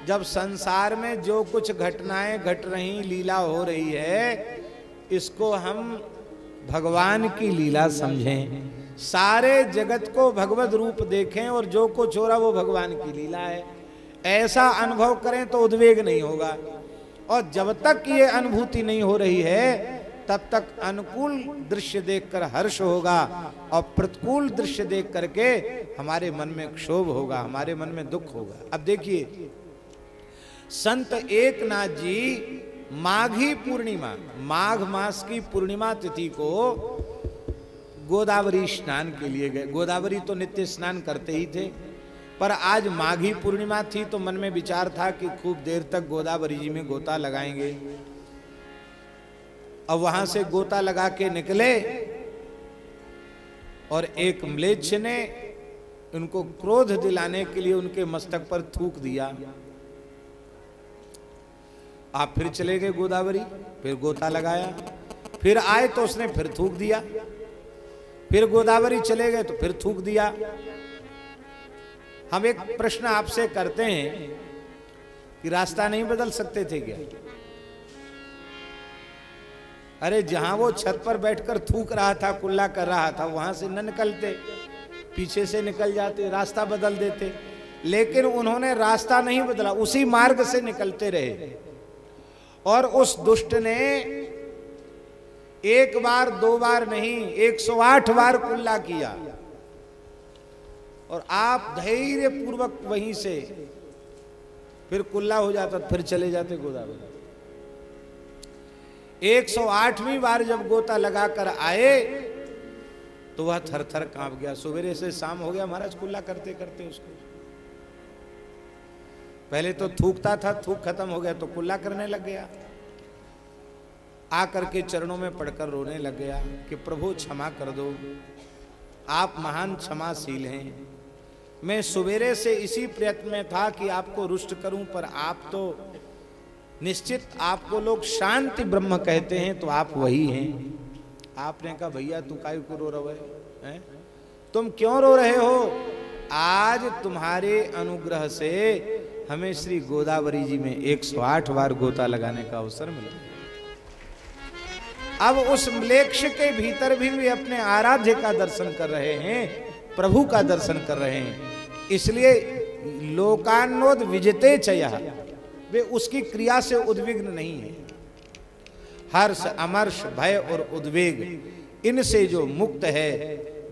जब संसार में जो कुछ घटनाएं घट रही, लीला हो रही है, इसको हम भगवान की लीला समझें, सारे जगत को भगवत रूप देखें और जो कुछ हो रहा वो भगवान की लीला है, ऐसा अनुभव करें तो उद्वेग नहीं होगा। और जब तक ये अनुभूति नहीं हो रही है तब तक अनुकूल दृश्य देखकर हर्ष होगा और प्रतिकूल दृश्य देख करके हमारे मन में क्षोभ होगा, हमारे मन में दुख होगा। अब देखिए, संत एकनाथ जी माघी पूर्णिमा, माघ मास की पूर्णिमा तिथि को गोदावरी स्नान के लिए गए। गोदावरी तो नित्य स्नान करते ही थे, पर आज माघी पूर्णिमा थी तो मन में विचार था कि खूब देर तक गोदावरी जी में गोता लगाएंगे। अब वहां से गोता लगा के निकले और एक म्लेच्छ ने उनको क्रोध दिलाने के लिए उनके मस्तक पर थूक दिया। आप फिर चले गए गोदावरी, फिर गोता लगाया, फिर आए तो उसने फिर थूक दिया, फिर गोदावरी चले गए तो फिर थूक दिया। हम एक प्रश्न आपसे करते हैं कि रास्ता नहीं बदल सकते थे क्या? अरे जहां वो छत पर बैठकर थूक रहा था, कुल्ला कर रहा था, वहां से न निकलते, पीछे से निकल जाते, रास्ता बदल देते। लेकिन उन्होंने रास्ता नहीं बदला, उसी मार्ग से निकलते रहे। और उस दुष्ट ने एक बार दो बार नहीं 108 बार कुल्ला किया, और आप धैर्य पूर्वक वहीं से फिर कुल्ला हो जाता, फिर चले जाते गोदावरी। 108वीं बार जब गोता लगाकर आए तो वह थर थर कांप गया। सवेरे से शाम हो गया महाराज कुल्ला करते करते उसको। पहले तो थूकता था, थूक खत्म हो गया तो कुल्ला करने लग गया। आकर के चरणों में पड़कर रोने लग गया कि प्रभु क्षमा कर दो, आप महान क्षमाशील हैं। मैं सवेरे से इसी प्रयत्न में था कि आपको रुष्ट करूं, पर आप तो निश्चित, आपको लोग शांति ब्रह्म कहते हैं तो आप वही हैं। आपने कहा भैया तू काहे को रो रहे हैं, तुम क्यों रो रहे हो? आज तुम्हारे अनुग्रह से हमें श्री गोदावरी जी में 108 बार गोता लगाने का अवसर मिला। अब उस म्लेच्छ के भीतर भी वे अपने आराध्य का दर्शन कर रहे हैं, प्रभु का दर्शन कर रहे हैं। इसलिए लोकान्नोद विजते चयः, वे उसकी क्रिया से उद्विग्न नहीं है। हर्ष, अमर्ष, भय और उद्वेग इनसे जो मुक्त है,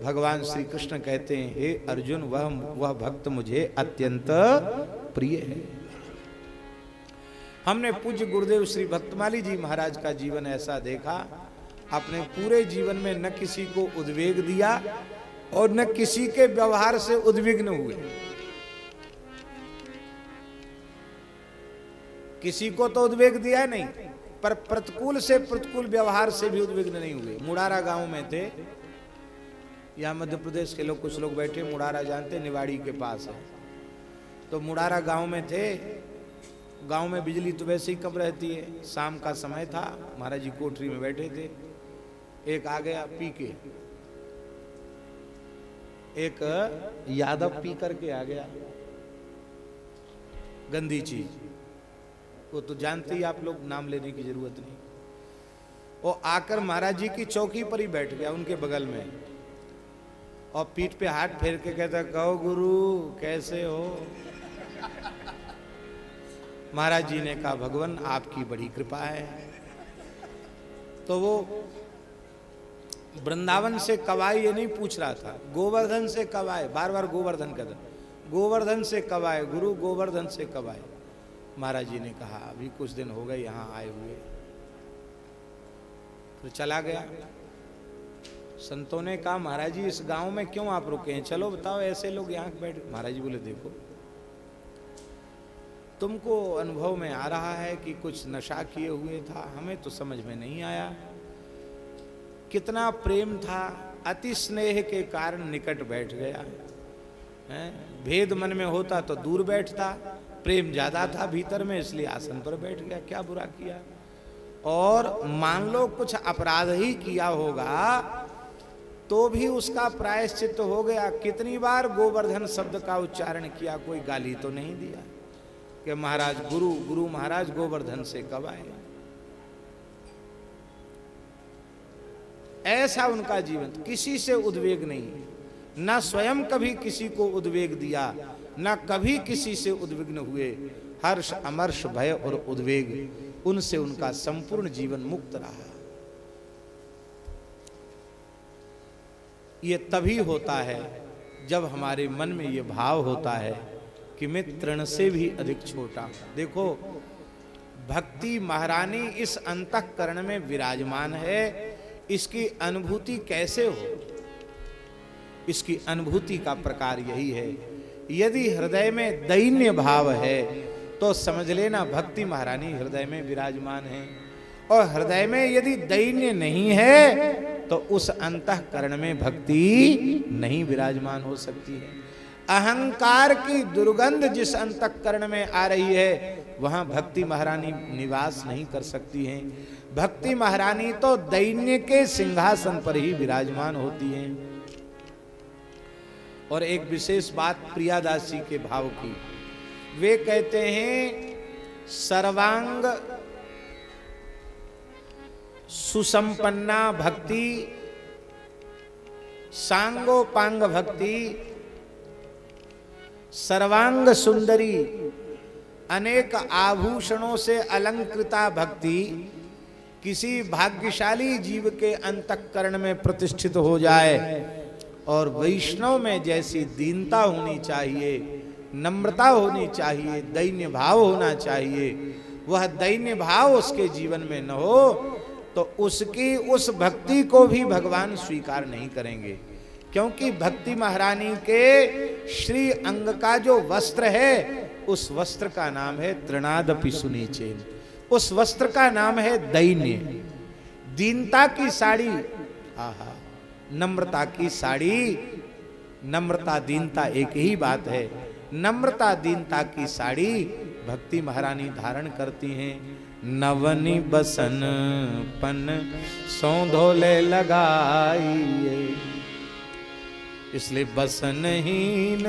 भगवान श्री कृष्ण कहते हैं हे अर्जुन, वह भक्त मुझे अत्यंत प्रिय है। हमने पूज्य गुरुदेव श्री भक्तमाली जी महाराज का जीवन ऐसा देखा, अपने पूरे जीवन में न किसी को उद्वेग दिया और न किसी के व्यवहार से उद्विग्न हुए। किसी को तो उद्वेग दिया नहीं, पर प्रतिकूल से प्रतिकूल व्यवहार से भी उद्विग्न नहीं हुए। मुड़ारा गांव में थे, यहाँ मध्य प्रदेश के लोग, कुछ लोग बैठे, मुड़ारा जानते, निवाड़ी के पास है। तो मुड़ारा गांव में थे। गांव में बिजली तो वैसे ही कम रहती है। शाम का समय था, महाराज जी कोठरी में बैठे थे। एक आ गया पी के, एक यादव पी करके आ गया, गंदी चीज, वो तो जानते ही आप लोग, नाम लेने की जरूरत नहीं। वो आकर महाराज जी की चौकी पर ही बैठ गया उनके बगल में, और पीठ पे हाथ फेर के कहता, कहो गुरु कैसे हो? महाराज जी ने कहा भगवान आपकी बड़ी कृपा है। तो वो वृंदावन से कब आए ये नहीं पूछ रहा था, गोवर्धन से कब आए, बार बार गोवर्धन का था, गोवर्धन से कब आए गुरु, गोवर्धन से कब आए? महाराज जी ने कहा अभी कुछ दिन हो गए यहाँ आए हुए। तो चला गया। संतों ने कहा महाराज जी इस गांव में क्यों आप रुके हैं, चलो बताओ ऐसे लोग यहाँ बैठ। महाराज जी बोले देखो तुमको अनुभव में आ रहा है कि कुछ नशा किए हुए था, हमें तो समझ में नहीं आया। कितना प्रेम था, अति स्नेह के कारण निकट बैठ गया है। भेद मन में होता तो दूर बैठता, प्रेम ज्यादा था भीतर में, इसलिए आसन पर बैठ गया। क्या बुरा किया? और मान लो कुछ अपराध ही किया होगा तो भी उसका प्रायश्चित हो गया। कितनी बार गोवर्धन शब्द का उच्चारण किया, कोई गाली तो नहीं दिया कि महाराज गुरु, गुरु महाराज गोवर्धन से कब आए। ऐसा उनका जीवन, किसी से उद्वेग नहीं, न स्वयं कभी किसी को उद्वेग दिया, न कभी किसी से उद्विग्न हुए। हर्ष, अमर्ष, भय और उद्वेग उनसे उनका संपूर्ण जीवन मुक्त रहा। ये तभी होता है जब हमारे मन में ये भाव होता है कि मैं तृण से भी अधिक छोटा। देखो भक्ति महारानी इस अंतःकरण में विराजमान है, इसकी अनुभूति कैसे हो? इसकी अनुभूति का प्रकार यही है, यदि हृदय में दैन्य भाव है तो समझ लेना भक्ति महारानी हृदय में विराजमान है, और हृदय में यदि दैन्य नहीं है तो उस अंतःकरण में भक्ति नहीं विराजमान हो सकती है। अहंकार की दुर्गंध जिस अंतःकरण में आ रही है वहां भक्ति महारानी निवास नहीं कर सकती हैं। भक्ति महारानी तो दैन्य के सिंहासन पर ही विराजमान होती हैं। और एक विशेष बात प्रियादास जी के भाव की, वे कहते हैं सर्वांग सुसंपन्ना भक्ति, सांगोपांग भक्ति, सर्वांग सुंदरी, अनेक आभूषणों से अलंकृता भक्ति किसी भाग्यशाली जीव के अंतःकरण में प्रतिष्ठित हो जाए, और वैष्णव में जैसी दीनता होनी चाहिए, नम्रता होनी चाहिए, दैन्य भाव होना चाहिए, वह दैन्य भाव उसके जीवन में न हो तो उसकी उस भक्ति को भी भगवान स्वीकार नहीं करेंगे। क्योंकि भक्ति महारानी के श्री अंग का जो वस्त्र है उस वस्त्र का नाम है तृणादपि सुनीचेन, उस वस्त्र का नाम है दैन्य। दीनता की साड़ी, आहा, नम्रता की साड़ी, नम्रता दीनता एक ही बात है। नम्रता दीनता की साड़ी भक्ति महारानी धारण करती हैं। नवनी बसन पन सौंधोले लगाइए, इसलिए बसनहीन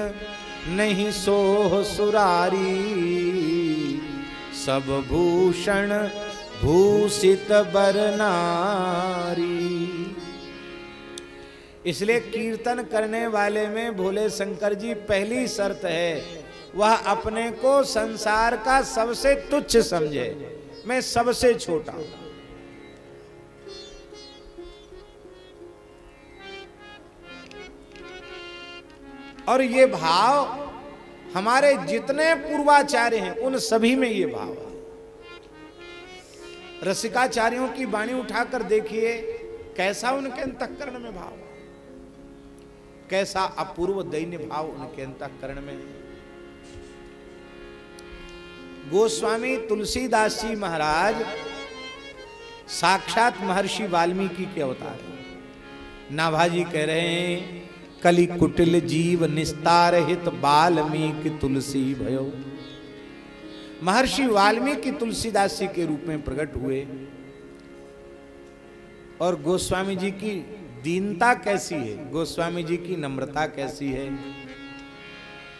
नहीं सोह सुरारी, सब भूषण भूषित बरनारी। इसलिए कीर्तन करने वाले में भोले शंकर जी पहली शर्त है वह अपने को संसार का सबसे तुच्छ समझे, मैं सबसे छोटा हूं। और ये भाव हमारे जितने पूर्वाचार्य हैं उन सभी में ये भाव है। रसिकाचार्यों की वाणी उठाकर देखिए कैसा उनके अंतःकरण में भाव, कैसा अपूर्व दैन्य भाव उनके अंतःकरण में। गोस्वामी तुलसीदास जी महाराज साक्षात महर्षि वाल्मीकि के अवतार हैं। नाभाजी कह रहे हैं कलि कुटिल जीव निस्तार हित वाल्मीकि तुलसी भयो। महर्षि वाल्मीकि तुलसीदास जी के रूप में प्रकट हुए। और गोस्वामी जी की दीनता कैसी है, गोस्वामी जी की नम्रता कैसी है,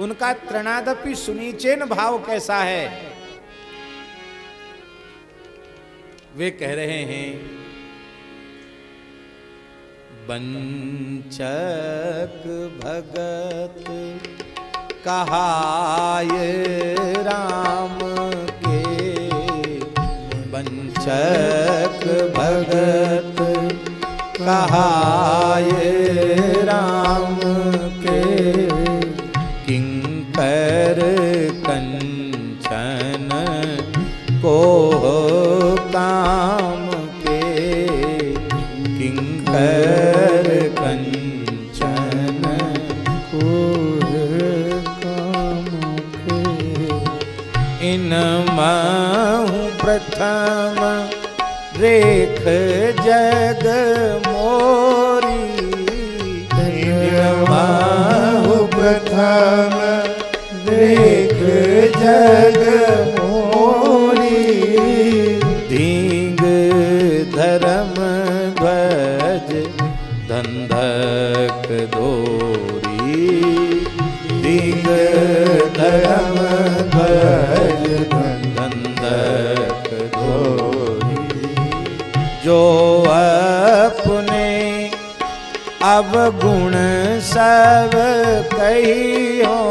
उनका तृणादपि सुनीचेन भाव कैसा है। वे कह रहे हैं बंचक भगत कहाय राम के, बंचक भगत कहाय राम के, किंकर कंचन को काम के, किंकर कंचन को काम के। इन महु प्रथम रेख जग मोरी, इन महु प्रथम रेख जग मोरी, दींग धर्म ध्वज धंधक दोरी, दींग धर्म ध्वज धंधक दोरी। जो अपने अवगुण सब कही हो,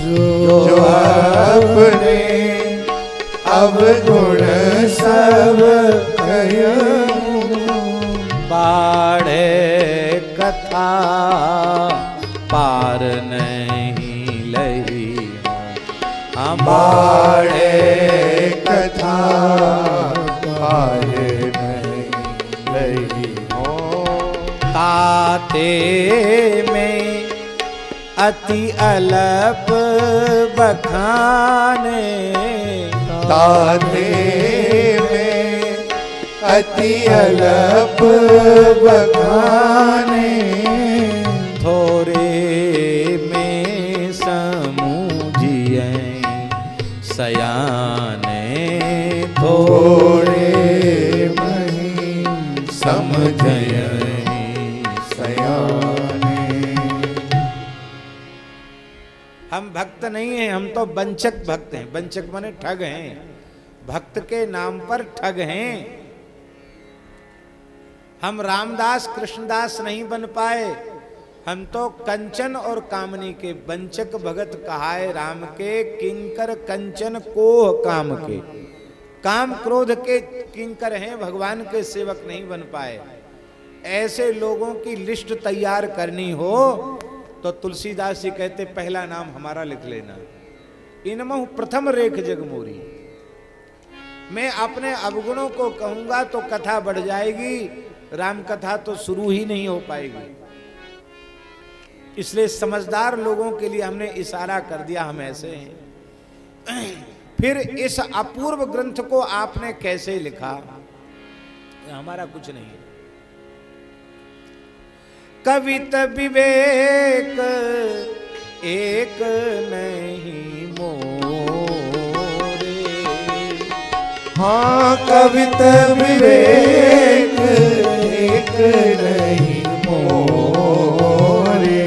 जो अपने अवगुण सब कही, बाढ़े कथा पार नहीं लही हो, हम बाढ़े कथा पार नहीं लही हो। ताते में अति अलप बखाने, ताते में अति अलप बखाने, थोरे में समूझिए सयाने, थोरे में समझिए सयाने। हम भक्त नहीं हैं, हम तो वंचक भक्त हैं। वंचक माने ठग हैं, भक्त के नाम पर ठग हैं। हम रामदास कृष्णदास नहीं बन पाए, हम तो कंचन और कामनी के वंचक भगत कहाए राम के, किंकर कंचन कोह काम के। काम क्रोध के किंकर हैं, भगवान के सेवक नहीं बन पाए। ऐसे लोगों की लिस्ट तैयार करनी हो तो तुलसीदास जी कहते पहला नाम हमारा लिख लेना, इनमहु प्रथम रेख जगमोरी। मैं अपने अवगुणों को कहूंगा तो कथा बढ़ जाएगी, राम कथा तो शुरू ही नहीं हो पाएगी। इसलिए समझदार लोगों के लिए हमने इशारा कर दिया, हम ऐसे हैं। फिर इस अपूर्व ग्रंथ को आपने कैसे लिखा? हमारा कुछ नहीं है। कवित विवेक एक नहीं मोरे, हाँ कवित विवेक एक नहीं मोरे,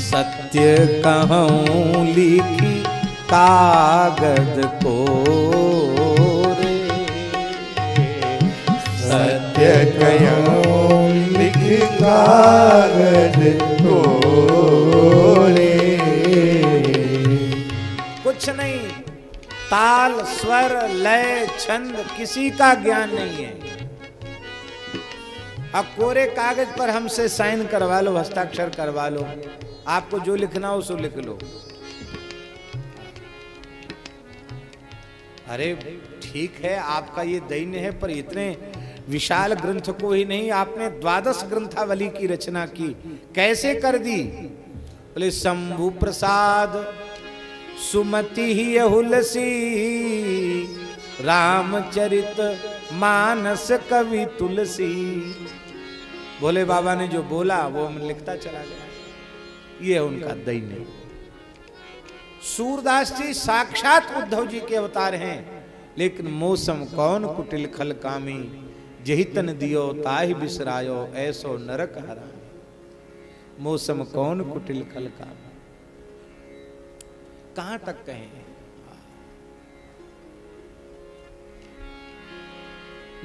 सत्य कहूँ लिखी कागज को रे, सत्य कहूँ लिखी कागज को रे। कुछ नहीं, ताल स्वर लय छंद किसी का ज्ञान नहीं है। अब कोरे कागज पर हमसे साइन करवा लो, हस्ताक्षर करवा लो, आपको जो लिखना हो सो लिख लो। अरे ठीक है, आपका ये दैन्य है, पर इतने विशाल ग्रंथ को ही नहीं, आपने 12 ग्रंथावली की रचना की, कैसे कर दी? बोले शंभु प्रसाद सुमति ही हुलसी, रामचरित मानस कवि तुलसी। भोले बाबा ने जो बोला वो हम लिखता चला गया। ये है उनका दैन्य। सूरदास जी साक्षात उद्धव जी के अवतार हैं, लेकिन मौसम कौन कुटिल खल कामी, जहि तन दियो ताहि बिसरायो, ऐसो नरक हरा। मौसम कौन कुटिल खल कामी, कहां तक कहें?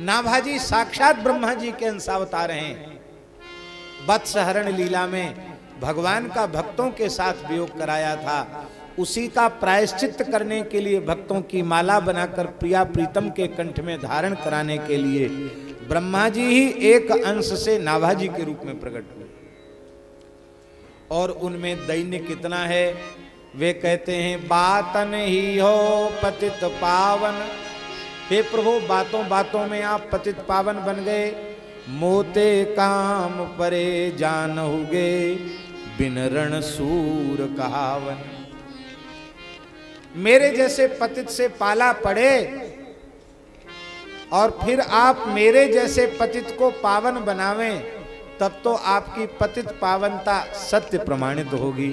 नाभाजी साक्षात ब्रह्मा जी के अंशावतार हैं। वत्सहरण लीला में भगवान का भक्तों के साथ वियोग कराया था, उसी का प्रायश्चित करने के लिए भक्तों की माला बनाकर प्रिया प्रीतम के कंठ में धारण कराने के लिए ब्रह्मा जी ही एक अंश से नाभाजी के रूप में प्रकट हुए। और उनमें दैन्य कितना है? वे कहते हैं बातन ही हो पतित पावन। हे प्रभु, बातों बातों में आप पतित पावन बन गए। मोते काम परे जानहुगे, बिन रण सूर कहावन। मेरे जैसे पतित से पाला पड़े और फिर आप मेरे जैसे पतित को पावन बनावें, तब तो आपकी पतित पावनता सत्य प्रमाणित होगी।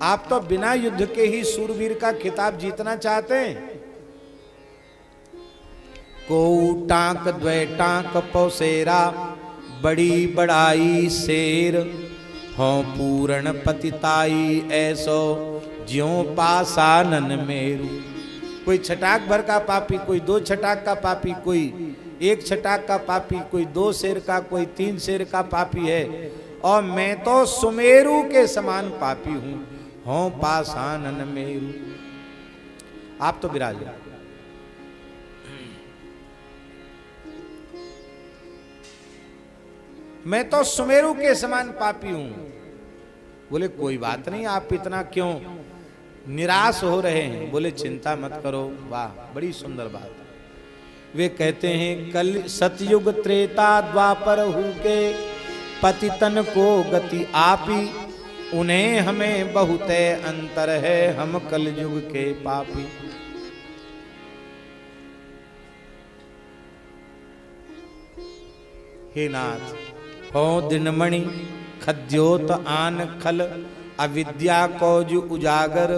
आप तो बिना युद्ध के ही सूरवीर का खिताब जीतना चाहते हैं। को टांक द्वै टांक पौसेरा, बड़ी बड़ाई शेर, हो पूर्ण पतिताई ऐसो, ज्यों पासानन मेरु। कोई छटाक भर का पापी, कोई 2 छटाक का पापी, कोई 1 छटाक का पापी, कोई 2 शेर का, कोई 3 शेर का पापी है, और मैं तो सुमेरु के समान पापी हूं। हो पासानन मेरु। आप तो विराज। मैं तो सुमेरु के समान पापी हूं। बोले कोई बात नहीं, आप इतना क्यों निराश हो रहे हैं? बोले चिंता मत करो। वाह, बड़ी सुंदर बात। वे कहते हैं कल सतयुग त्रेता द्वापर हुके, पतितन को गति आपी, उन्हें हमें बहुत अंतर है, हम कलयुग के पापी। हे नाथ, हो दिनमणि खद्योत आन खल, अविद्या कौज उजागर,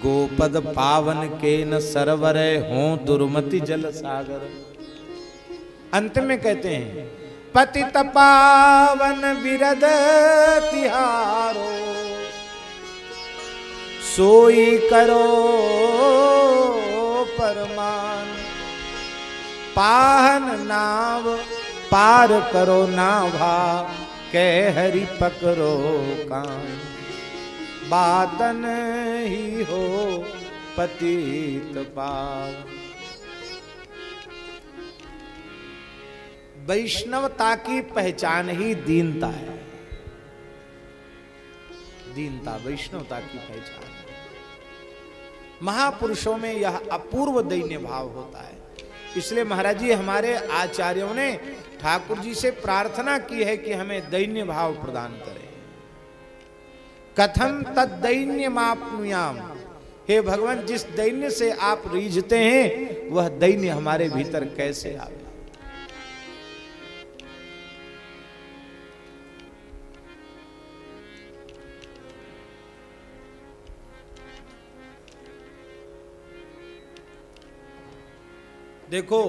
गोपद पावन के न सरवर, हो दुर्मति जल सागर। अंत में कहते हैं पतित पावन विरद तिहारो, सोई करो परमान, पाहन नाव पार करो नाभा, कह हरि पकड़ो कान, बातन ही हो पतित पावन। वैष्णवता की पहचान ही दीनता है। दीनता वैष्णवता की पहचान है। महापुरुषों में यह अपूर्व दैन्य भाव होता है। इसलिए महाराज जी हमारे आचार्यों ने ठाकुर जी से प्रार्थना की है कि हमें दैन्य भाव प्रदान करें। कथम तद दैन्य मापनुयाम, हे भगवान जिस दैन्य से आप रीझते हैं वह दैन्य हमारे भीतर कैसे आवे। देखो,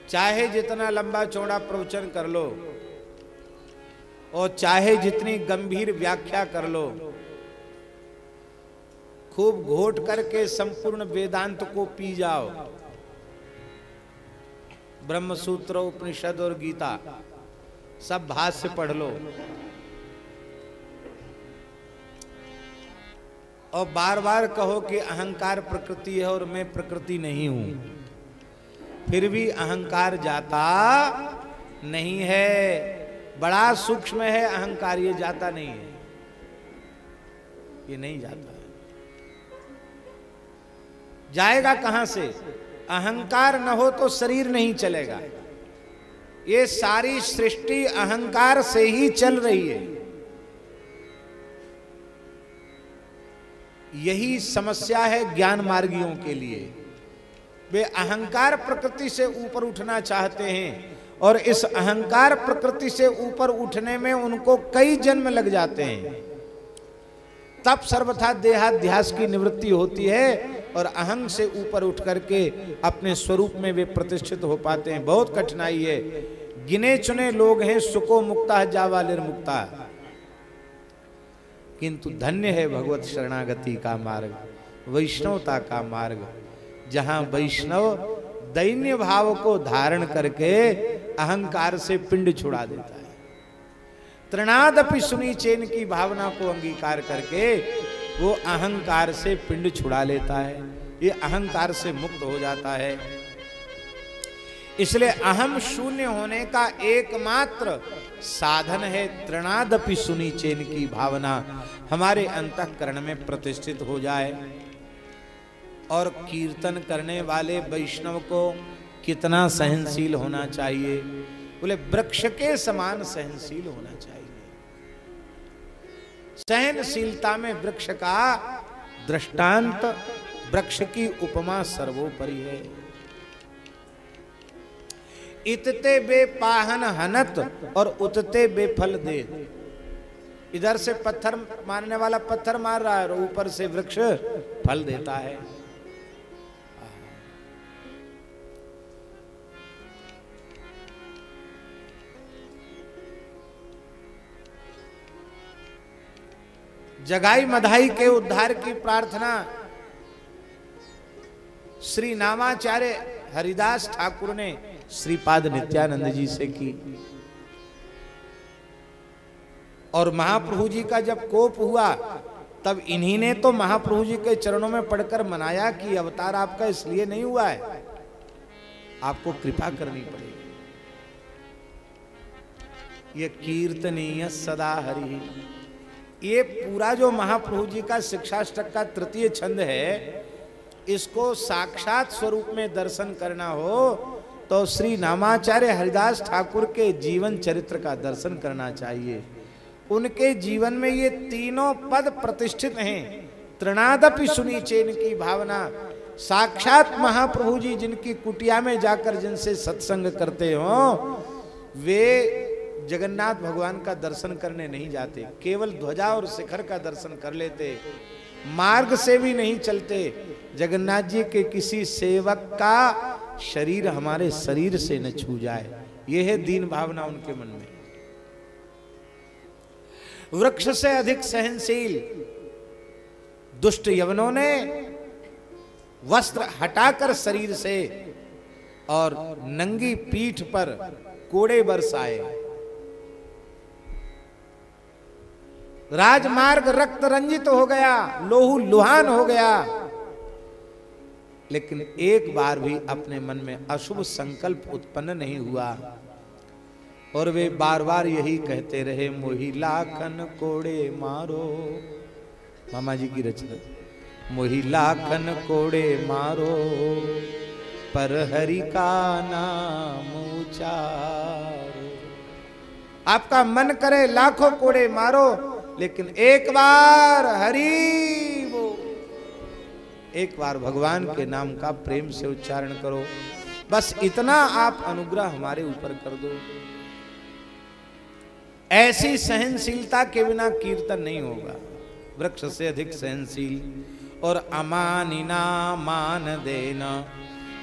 चाहे जितना लंबा चौड़ा प्रवचन कर लो और चाहे जितनी गंभीर व्याख्या कर लो, खूब घोट करके संपूर्ण वेदांत को पी जाओ, ब्रह्म सूत्र, उपनिषद और गीता सब भाष्य पढ़ लो और बार बार कहो कि अहंकार प्रकृति है और मैं प्रकृति नहीं हूं, फिर भी अहंकार जाता नहीं है। बड़ा सूक्ष्म है अहंकार, ये जाता नहीं है, ये नहीं जाता है। जाएगा कहां से? अहंकार न हो तो शरीर नहीं चलेगा। ये सारी सृष्टि अहंकार से ही चल रही है। यही समस्या है ज्ञान मार्गियों के लिए। वे अहंकार प्रकृति से ऊपर उठना चाहते हैं और इस अहंकार प्रकृति से ऊपर उठने में उनको कई जन्म लग जाते हैं। तब सर्वथा देहाध्यास की निवृत्ति होती है और अहंग से ऊपर उठ करके अपने स्वरूप में वे प्रतिष्ठित हो पाते हैं। बहुत कठिनाई है। गिने चुने लोग हैं सुको मुक्ता जावालिर मुक्ता, किंतु धन्य है भगवत शरणागति का मार्ग, वैष्णवता का मार्ग, जहां वैष्णव दैन्य भाव को धारण करके अहंकार से पिंड छुड़ा देता है। तृणादपि सुनी चैन की भावना को अंगीकार करके वो अहंकार से पिंड छुड़ा लेता है, ये अहंकार से मुक्त हो जाता है। इसलिए अहम शून्य होने का एकमात्र साधन है तृणादपि सुनी चैन की भावना हमारे अंतःकरण में प्रतिष्ठित हो जाए। और कीर्तन करने वाले वैष्णव को कितना सहनशील होना चाहिए? बोले वृक्ष के समान सहनशील होना चाहिए। सहनशीलता में वृक्ष का दृष्टांत, वृक्ष की उपमा सर्वोपरि है। इतते बेपाहन हनत और उतते बेफल दे। इधर से पत्थर मारने वाला पत्थर मार रहा है और ऊपर से वृक्ष फल देता है। जगाई मधाई के उद्धार की प्रार्थना श्री नामाचार्य हरिदास ठाकुर ने श्रीपाद नित्यानंद जी से की। और महाप्रभु जी का जब कोप हुआ तब इन्हीं ने तो महाप्रभु जी के चरणों में पढ़कर मनाया कि अवतार आपका इसलिए नहीं हुआ है, आपको कृपा करनी पड़ेगी। ये कीर्तनीय सदा हरि, ये पूरा जो महाप्रभु जी का शिक्षाष्टक का तृतीय छंद है, इसको साक्षात स्वरूप में दर्शन करना हो तो श्री नामाचार्य हरिदास ठाकुर के जीवन चरित्र का दर्शन करना चाहिए। उनके जीवन में ये तीनों पद प्रतिष्ठित हैं। तृणादपि सुनी चैन की भावना, साक्षात महाप्रभु जी जिनकी कुटिया में जाकर जिनसे सत्संग करते हो, वे जगन्नाथ भगवान का दर्शन करने नहीं जाते, केवल ध्वजा और शिखर का दर्शन कर लेते, मार्ग से भी नहीं चलते। जगन्नाथ जी के किसी सेवक का शरीर हमारे शरीर से न छू जाए, यह है दीन भावना उनके मन में। वृक्ष से अधिक सहनशील दुष्ट यवनों ने वस्त्र हटाकर शरीर से और नंगी पीठ पर कोड़े बरसाए। राजमार्ग रक्त रंजित हो गया, लोहू लुहान हो गया, लेकिन एक बार भी अपने मन में अशुभ संकल्प उत्पन्न नहीं हुआ। और वे बार बार यही कहते रहे, मोही लाखन कोड़े मारो। मामा जी की रचना, मोहि लाखन कोड़े मारो, पर हरि का नाम उचारो। आपका मन करे लाखों कोड़े मारो, लेकिन एक बार हरि वो, एक बार भगवान के नाम का प्रेम से उच्चारण करो। बस इतना आप अनुग्रह हमारे ऊपर कर दो। ऐसी सहनशीलता के बिना कीर्तन नहीं होगा। वृक्ष से अधिक सहनशील, और अमानिना मान देना,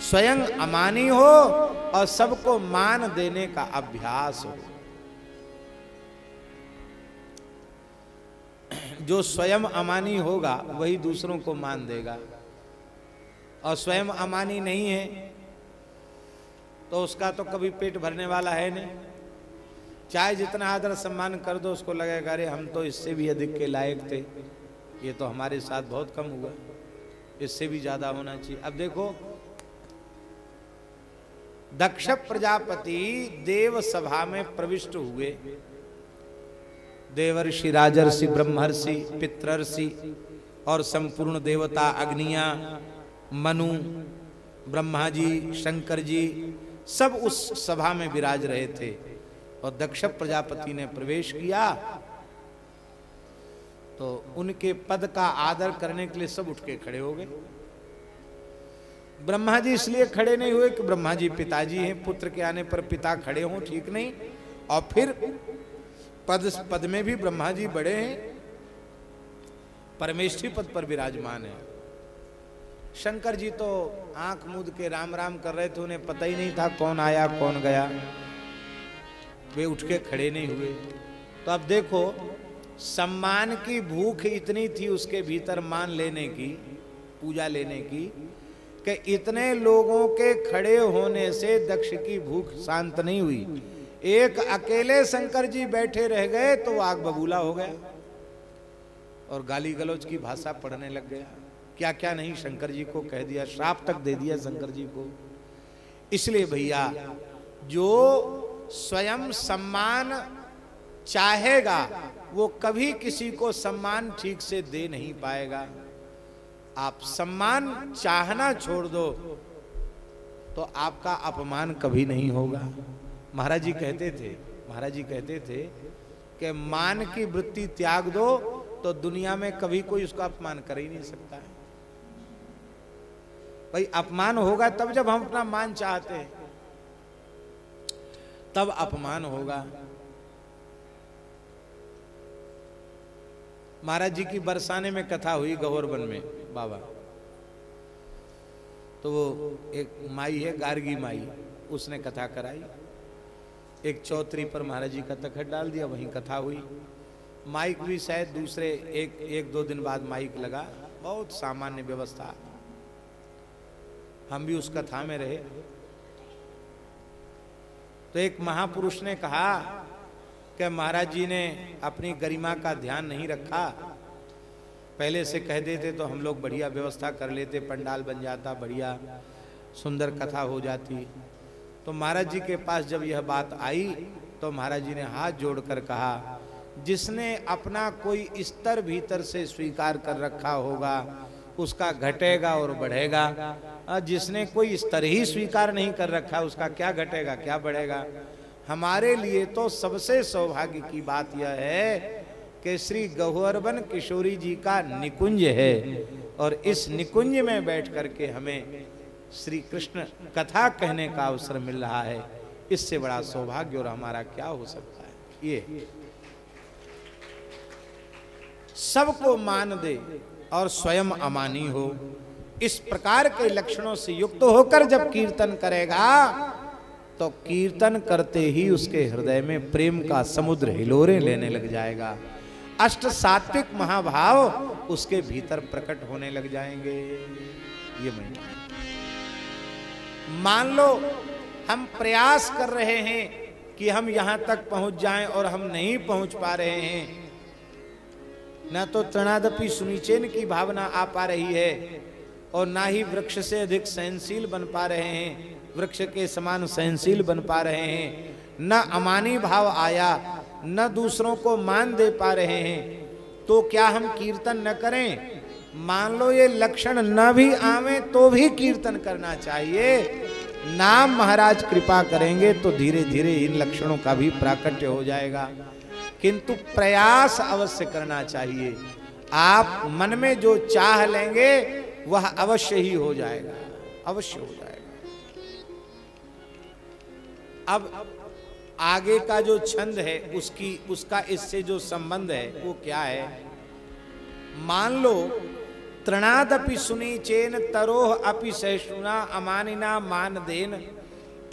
स्वयं अमानी हो और सबको मान देने का अभ्यास हो। जो स्वयं अमानी होगा वही दूसरों को मान देगा, और स्वयं अमानी नहीं है तो उसका तो कभी पेट भरने वाला है नहीं। चाहे जितना आदर सम्मान कर दो, उसको लगेगा अरे हम तो इससे भी अधिक के लायक थे, ये तो हमारे साथ बहुत कम हुआ, इससे भी ज्यादा होना चाहिए। अब देखो, दक्ष प्रजापति देव सभा में प्रविष्ट हुए। देवर्षि, राजर्षि, ब्रह्मर्षि, पितृर्षि और संपूर्ण देवता, अग्नियां, मनु, ब्रह्मा जी, शंकर जी, सब उस सभा में विराज रहे थे। और दक्ष प्रजापति ने प्रवेश किया तो उनके पद का आदर करने के लिए सब उठ के खड़े हो गए। ब्रह्मा जी इसलिए खड़े नहीं हुए कि ब्रह्मा जी पिताजी हैं, पुत्र के आने पर पिता खड़े हों, ठीक नहीं। और फिर पद में भी ब्रह्मा जी बड़े हैं, परमेष्ठी पद पर विराजमान है। शंकर जी तो आंख मूंद के राम राम कर रहे थे, उन्हें पता ही नहीं था कौन आया कौन गया, वे उठ के खड़े नहीं हुए। तो अब देखो, सम्मान की भूख इतनी थी उसके भीतर, मान लेने की, पूजा लेने की, कि इतने लोगों के खड़े होने से दक्ष की भूख शांत नहीं हुई। एक अकेले शंकर जी बैठे रह गए तो वो आग बबूला हो गया और गाली गलौज की भाषा पढ़ने लग गया। क्या क्या नहीं शंकर जी को कह दिया, श्राप तक दे दिया शंकर जी को। इसलिए भैया, जो स्वयं सम्मान चाहेगा वो कभी किसी को सम्मान ठीक से दे नहीं पाएगा। आप सम्मान चाहना छोड़ दो तो आपका अपमान कभी नहीं होगा। महाराज जी कहते थे कि मान की वृत्ति त्याग दो तो दुनिया में कभी कोई उसका अपमान कर ही नहीं सकता है। भाई अपमान होगा तब जब हम अपना मान चाहते हैं, तब अपमान होगा। महाराज जी की बरसाने में कथा हुई गौरवन में बाबा। तो वो एक माई है, गार्गी माई, उसने कथा कराई। एक चौतरी पर महाराज जी का तखत डाल दिया, वहीं कथा हुई। माइक भी शायद दूसरे एक दो दिन बाद माइक लगा, बहुत सामान्य व्यवस्था। हम भी उस कथा में रहे। तो एक महापुरुष ने कहा कि महाराज जी ने अपनी गरिमा का ध्यान नहीं रखा, पहले से कह देते तो हम लोग बढ़िया व्यवस्था कर लेते, पंडाल बन जाता, बढ़िया सुंदर कथा हो जाती। तो महाराज जी के पास जब यह बात आई तो महाराज जी ने हाथ जोड़कर कहा, जिसने अपना कोई स्तर भीतर से स्वीकार कर रखा होगा उसका घटेगा और बढ़ेगा, जिसने कोई स्तर ही स्वीकार नहीं कर रखा उसका क्या घटेगा क्या बढ़ेगा। हमारे लिए तो सबसे सौभाग्य की बात यह है कि श्री गहुरवन किशोरी जी का निकुंज है, और इस निकुंज में बैठ करके हमें श्री कृष्ण कथा कहने का अवसर मिल रहा है। इससे बड़ा सौभाग्य और हमारा क्या हो सकता है। ये सबको मान दे और स्वयं अमानी हो, इस प्रकार के लक्षणों से युक्त होकर जब कीर्तन करेगा तो कीर्तन करते ही उसके हृदय में प्रेम का समुद्र हिलोरे लेने लग जाएगा। अष्ट सात्विक महाभाव उसके भीतर प्रकट होने लग जाएंगे। ये महिमा। मान लो हम प्रयास कर रहे हैं कि हम यहां तक पहुंच जाएं और हम नहीं पहुंच पा रहे हैं, ना तो तृणादपि सुनिचेन की भावना आ पा रही है और ना ही वृक्ष से अधिक सहनशील बन पा रहे हैं, वृक्ष के समान सहनशील बन पा रहे हैं, न अमानी भाव आया, न दूसरों को मान दे पा रहे हैं, तो क्या हम कीर्तन न करें? मान लो ये लक्षण न भी आवे तो भी कीर्तन करना चाहिए। नाम महाराज कृपा करेंगे तो धीरे धीरे इन लक्षणों का भी प्राकट्य हो जाएगा, किंतु प्रयास अवश्य करना चाहिए। आप मन में जो चाह लेंगे वह अवश्य ही हो जाएगा, अवश्य हो जाएगा। अब आगे का जो छंद है उसका इससे जो संबंध है वो क्या है? मान लो तृणादपि सुनी चेन तरोह अपि सहिष्णुना अमानिना मान देन,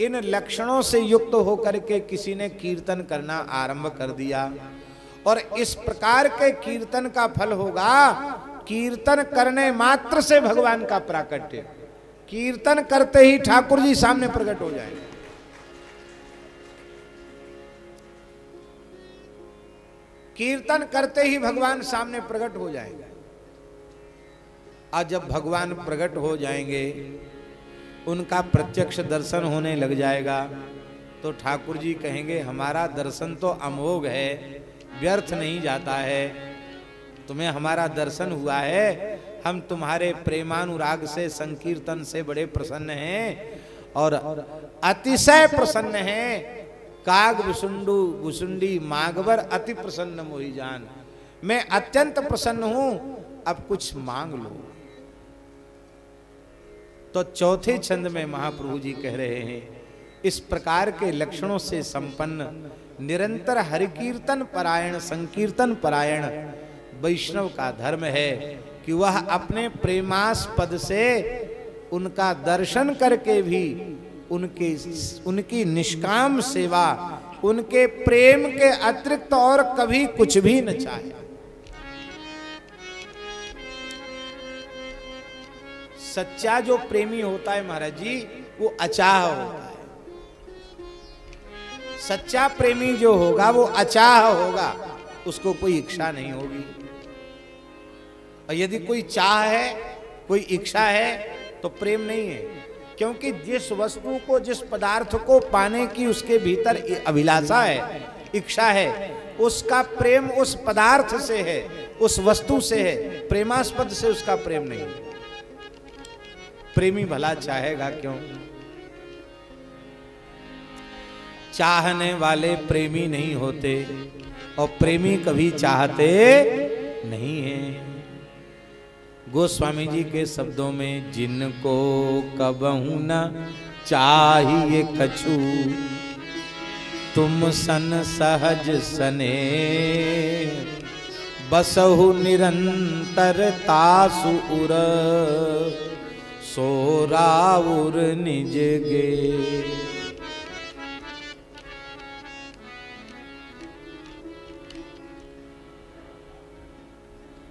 इन लक्षणों से युक्त होकर के किसी ने कीर्तन करना आरंभ कर दिया और इस प्रकार के कीर्तन का फल होगा कीर्तन करने मात्र से भगवान का प्राकट्य। कीर्तन करते ही ठाकुर जी सामने प्रकट हो जाएंगे। कीर्तन करते ही भगवान सामने प्रकट हो जाएंगे। और जब भगवान प्रकट हो जाएंगे, उनका प्रत्यक्ष दर्शन होने लग जाएगा, तो ठाकुर जी कहेंगे हमारा दर्शन तो अमोघ है, व्यर्थ नहीं जाता है। तुम्हें हमारा दर्शन हुआ है, हम तुम्हारे प्रेमानुराग से संकीर्तन से बड़े प्रसन्न हैं और अतिशय प्रसन्न हैं। काग विसुंडू विसुंडी मागवर अति प्रसन्न मोहि जान, मैं अत्यंत प्रसन्न हूं, अब कुछ मांग लो। तो चौथे छंद में महाप्रभु जी कह रहे हैं, इस प्रकार के लक्षणों से संपन्न निरंतर हरिकीर्तन परायण संकीर्तन परायण वैष्णव का धर्म है कि वह अपने प्रेमास्पद से उनका दर्शन करके भी उनकी निष्काम सेवा, उनके प्रेम के अतिरिक्त और कभी कुछ भी न चाहे। सच्चा जो प्रेमी होता है महाराज जी, वो अचाह होता है। सच्चा प्रेमी जो होगा वो अचाह होगा, उसको कोई इच्छा नहीं होगी। और यदि कोई चाह है, कोई इच्छा है, तो प्रेम नहीं है। क्योंकि जिस वस्तु को, जिस पदार्थ को पाने की उसके भीतर अभिलाषा है, इच्छा है, उसका प्रेम उस पदार्थ से है, उस वस्तु से है, प्रेमास्पद से उसका प्रेम नहीं। प्रेमी भला चाहेगा क्यों? चाहने वाले प्रेमी नहीं होते और प्रेमी कभी चाहते नहीं हैं। गोस्वामी जी के शब्दों में, जिनको कबहू न चाहिए कछु, तुम सन सहज सने, बसहु निरंतर तासु उर, सोराउर निज गे।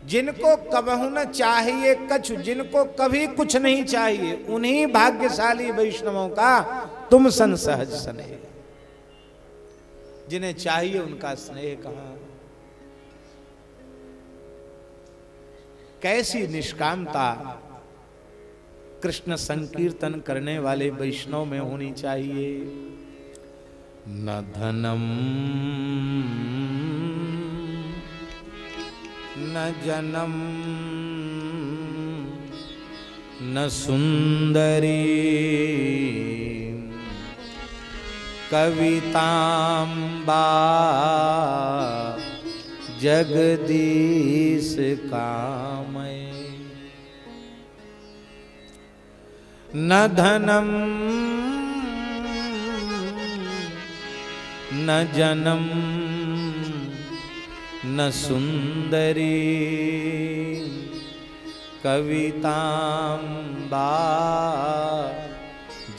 जिनको कबहू न चाहिए कछु, जिनको कभी कुछ नहीं चाहिए, उन्हीं भाग्यशाली वैष्णवों का तुम सन सहज स्नेह। जिन्हें चाहिए उनका स्नेह कहां? कैसी निष्कामता कृष्ण संकीर्तन करने वाले वैष्णव में होनी चाहिए। न धनम न जनम न सुंदरी, कवितांबा जगदीश कामय। न धनम न जनम न सुंदरी, कवितांबा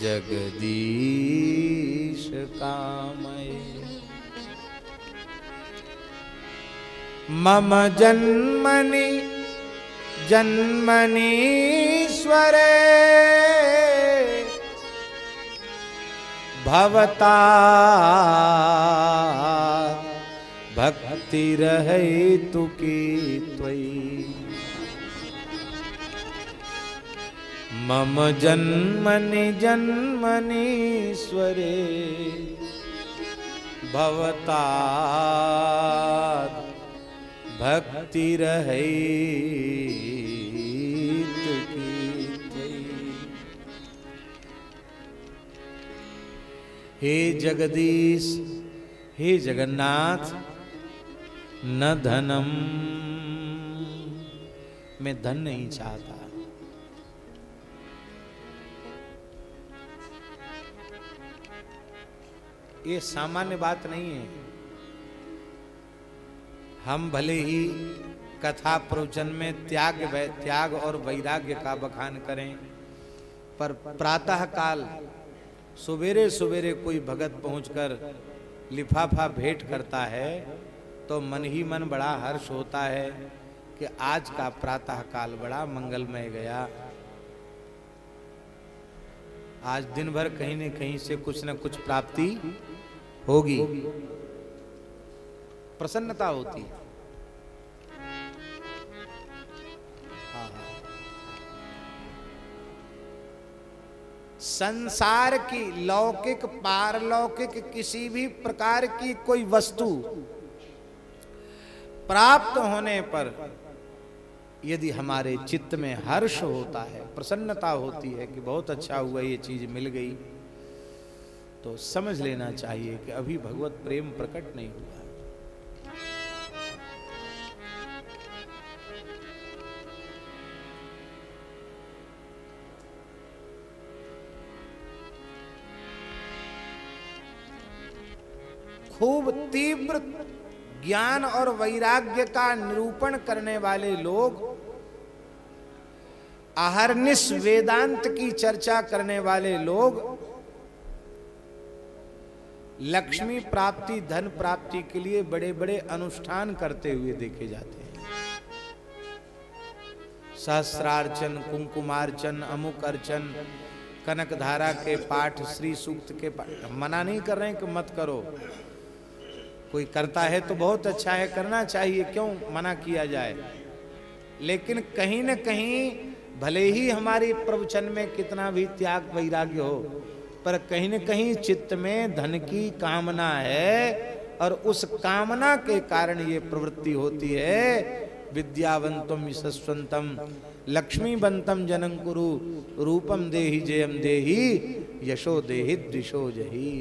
जगदीश कामय। मम जन्मनि जन्मनीश्वरे, भवता भक्ति रहे तुकी त्वयि। मम जन्मनि जन्मनीश्वरे, भवता भक्ति रहे हे जगदीश, हे जगन्नाथ, न धनम, मैं धन नहीं चाहता। ये सामान्य बात नहीं है। हम भले ही कथा प्रवचन में त्याग और वैराग्य का बखान करें, पर प्रातः काल सवेरे सवेरे कोई भगत पहुंचकर लिफाफा भेंट करता है तो मन ही मन बड़ा हर्ष होता है कि आज का प्रातः काल बड़ा मंगलमय गया। आज दिन भर कहीं न कहीं से कुछ न कुछ प्राप्ति होगी, प्रसन्नता होती है। संसार की लौकिक पारलौकिक किसी भी प्रकार की कोई वस्तु प्राप्त होने पर यदि हमारे चित्त में हर्ष होता है, प्रसन्नता होती है कि बहुत अच्छा हुआ ये चीज मिल गई, तो समझ लेना चाहिए कि अभी भगवत प्रेम प्रकट नहीं हुआ। खूब तीव्र ज्ञान और वैराग्य का निरूपण करने वाले लोग, अहर्निश वेदांत की चर्चा करने वाले लोग लक्ष्मी प्राप्ति, धन प्राप्ति के लिए बड़े बड़े अनुष्ठान करते हुए देखे जाते हैं। सहस्रार्चन, कुंकुमार्चन, अमुक अर्चन, कनक धारा के पाठ, श्री सूक्त के पाठ। मना नहीं कर रहे हैं कि मत करो, कोई करता है तो बहुत अच्छा है, करना चाहिए, क्यों मना किया जाए। लेकिन कहीं न कहीं भले ही हमारी प्रवचन में कितना भी त्याग वैराग्य हो, पर कहीं न कहीं चित्त में धन की कामना है और उस कामना के कारण ये प्रवृत्ति होती है। विद्यावंतम यशस्वंतम लक्ष्मीवंतम जनं कुरु, रूपम देहि जयम देहि, यशो देहि द्विषो जहि।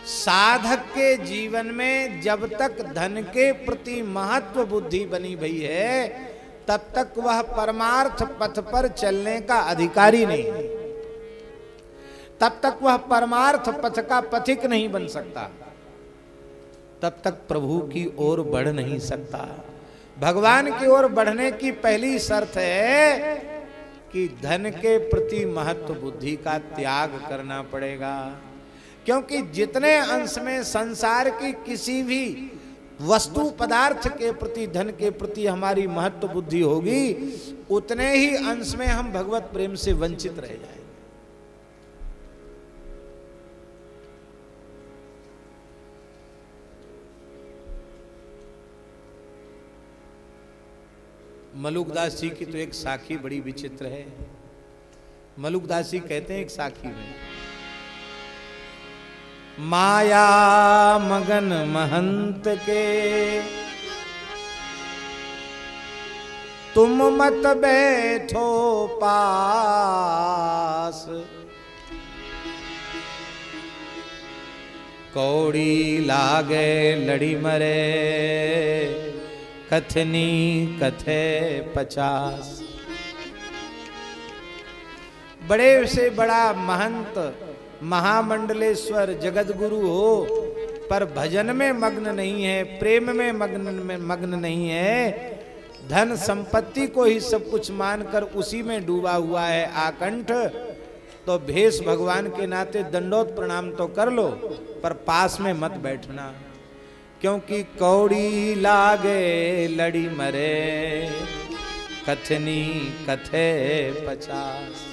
साधक के जीवन में जब तक धन के प्रति महत्व बुद्धि बनी भई है, तब तक वह परमार्थ पथ पर चलने का अधिकारी नहीं है, तब तक वह परमार्थ पथ का पथिक नहीं बन सकता, तब तक प्रभु की ओर बढ़ नहीं सकता। भगवान की ओर बढ़ने की पहली शर्त है कि धन के प्रति महत्व बुद्धि का त्याग करना पड़ेगा। क्योंकि जितने अंश में संसार की किसी भी वस्तु पदार्थ के प्रति, धन के प्रति हमारी महत्व बुद्धि होगी, उतने ही अंश में हम भगवत प्रेम से वंचित रह जाएंगे। मलुकदास जी की तो एक साखी बड़ी विचित्र है। मलुकदास जी कहते हैं एक साखी में, माया मगन महंत के तुम मत बैठो पास, कौड़ी लागे लड़ी मरे कथनी कथे 50। बड़े से बड़ा महंत महामंडलेश्वर जगतगुरु हो, पर भजन में मग्न नहीं है, प्रेम में मग्न नहीं है, धन संपत्ति को ही सब कुछ मानकर उसी में डूबा हुआ है आकंठ, तो भेष भगवान के नाते दंडोत प्रणाम तो कर लो, पर पास में मत बैठना, क्योंकि कौड़ी लागे लड़ी मरे कथनी कथे 50।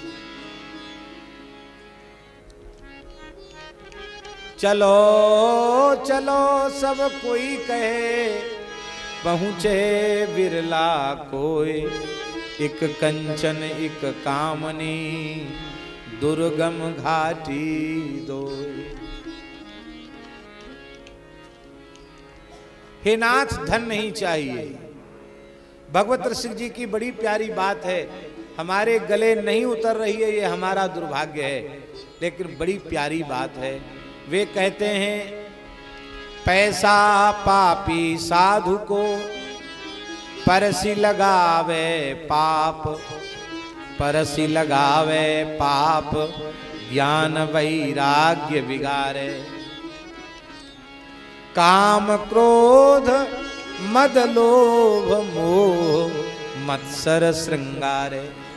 चलो चलो सब कोई कहे, पहुँचे बिरला कोई, एक कंचन एक कामनी, दुर्गम घाटी दोई। हे नाथ, धन नहीं चाहिए। भगवत ऋषि जी की बड़ी प्यारी बात है, हमारे गले नहीं उतर रही है, ये हमारा दुर्भाग्य है। लेकिन बड़ी प्यारी बात है, वे कहते हैं पैसा पापी साधु को परसी लगावे पाप, परसी लगावे पाप, ज्ञान वैराग्य बिगाड़े। काम क्रोध मद लोभ मोह मत्सर श्रृंगार,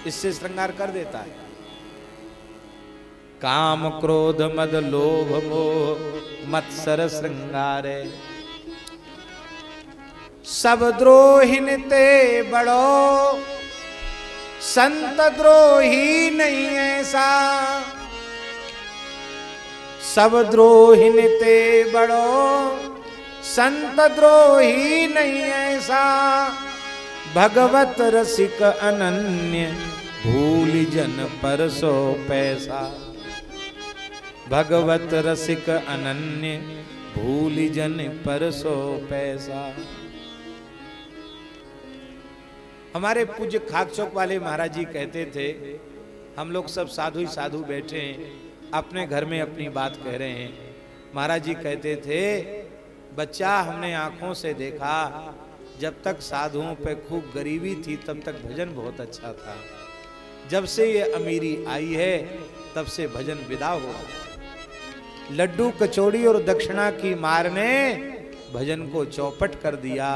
इससे श्रृंगार कर देता है। काम क्रोध मद लोभ मोह मत्सर श्रृंगार, सब द्रोहिन ते बड़ो संत द्रोही नहीं ऐसा, सब द्रोहिन ते बड़ो संत द्रोही नहीं ऐसा, भगवत रसिक अनन्य भूल जन पर सो पैसा, भगवत रसिक अनन्य भूल जन पर सो पैसा। हमारे पूज्य खाक चौक वाले महाराज जी कहते थे, हम लोग सब साधु ही साधु बैठे हैं, अपने घर में अपनी बात कह रहे हैं। महाराज जी कहते थे, बच्चा हमने आंखों से देखा, जब तक साधुओं पे खूब गरीबी थी तब तक भजन बहुत अच्छा था, जब से ये अमीरी आई है तब से भजन विदा हो। लड्डू कचौड़ी और दक्षिणा की मार ने भजन को चौपट कर दिया,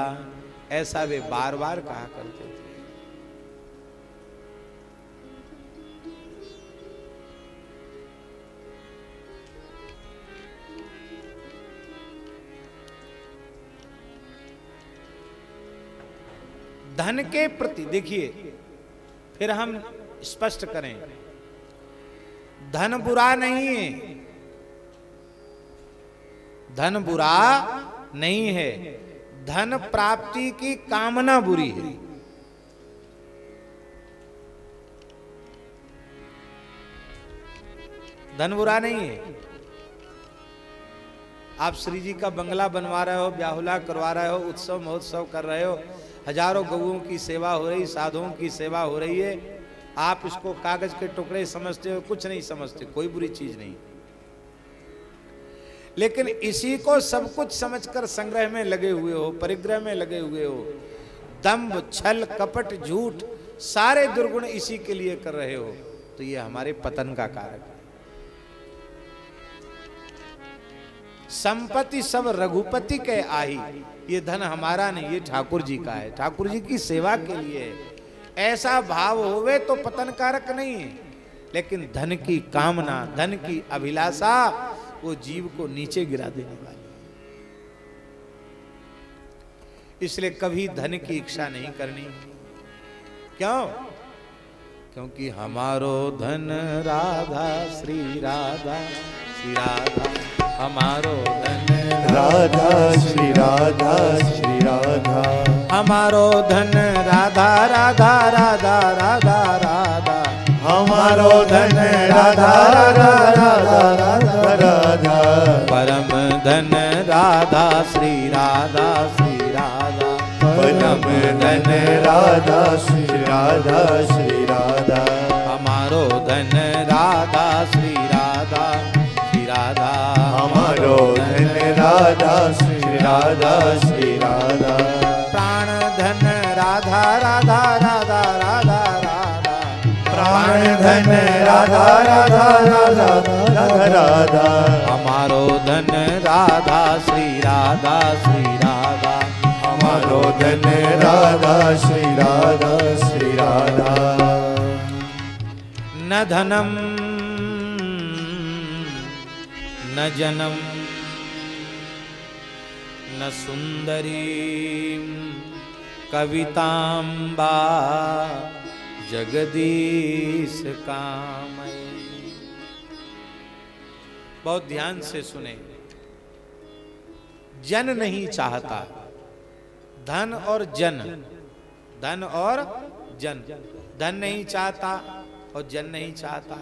ऐसा वे बार बार कहा करते थे। धन के प्रति देखिए, फिर हम स्पष्ट करें, धन बुरा नहीं है, धन बुरा नहीं है, धन प्राप्ति की कामना बुरी है। धन बुरा नहीं है। आप श्री जी का बंगला बनवा रहे हो, ब्याहुला करवा रहे हो, उत्सव महोत्सव कर रहे हो, हजारों गौओं की सेवा हो रही, साधुओं की सेवा हो रही है, आप इसको कागज के टुकड़े समझते हो, कुछ नहीं समझते, कोई बुरी चीज नहीं। लेकिन इसी को सब कुछ समझकर संग्रह में लगे हुए हो, परिग्रह में लगे हुए हो, दंभ छल कपट झूठ सारे दुर्गुण इसी के लिए कर रहे हो, तो ये हमारे पतन का कारक है। संपत्ति सब रघुपति के आही, ये धन हमारा नहीं, ये ठाकुर जी का है, ठाकुर जी की सेवा के लिए है। ऐसा भाव होवे तो पतन कारक नहीं है। लेकिन धन की कामना, धन की अभिलाषा वो जीव को नीचे गिरा देने वाली। इसलिए कभी धन की इच्छा नहीं करनी। क्यों? क्योंकि हमारो धन राधा श्री राधा, श्री राधा हमारो धन राधा श्री राधा, श्री राधा हमारो धन राधा राधा राधा राधा राधा, हमारो धन राधा राधा राधा राधा राधा, परम धन राधा श्री राधा, श्री राधा परम धन राधा श्री राधा, श्री राधा हमारो धन राधा श्री राधा, श्री राधा हमारो धन राधा श्री राधा, श्री राधा प्राण धन राधा राधा राधा राधा राधा, प्राण धन राधा राधा राधा राधा राधा, हमारो धन राधा श्री राधा, श्री राधा हमारो धन राधा श्री राधा, श्री राधा न धनम न जनम न सुंदरी कवितांबा जगदीश कामय। बहुत ध्यान से सुने, जन नहीं चाहता, धन और जन, धन और जन, धन नहीं चाहता और जन नहीं चाहता।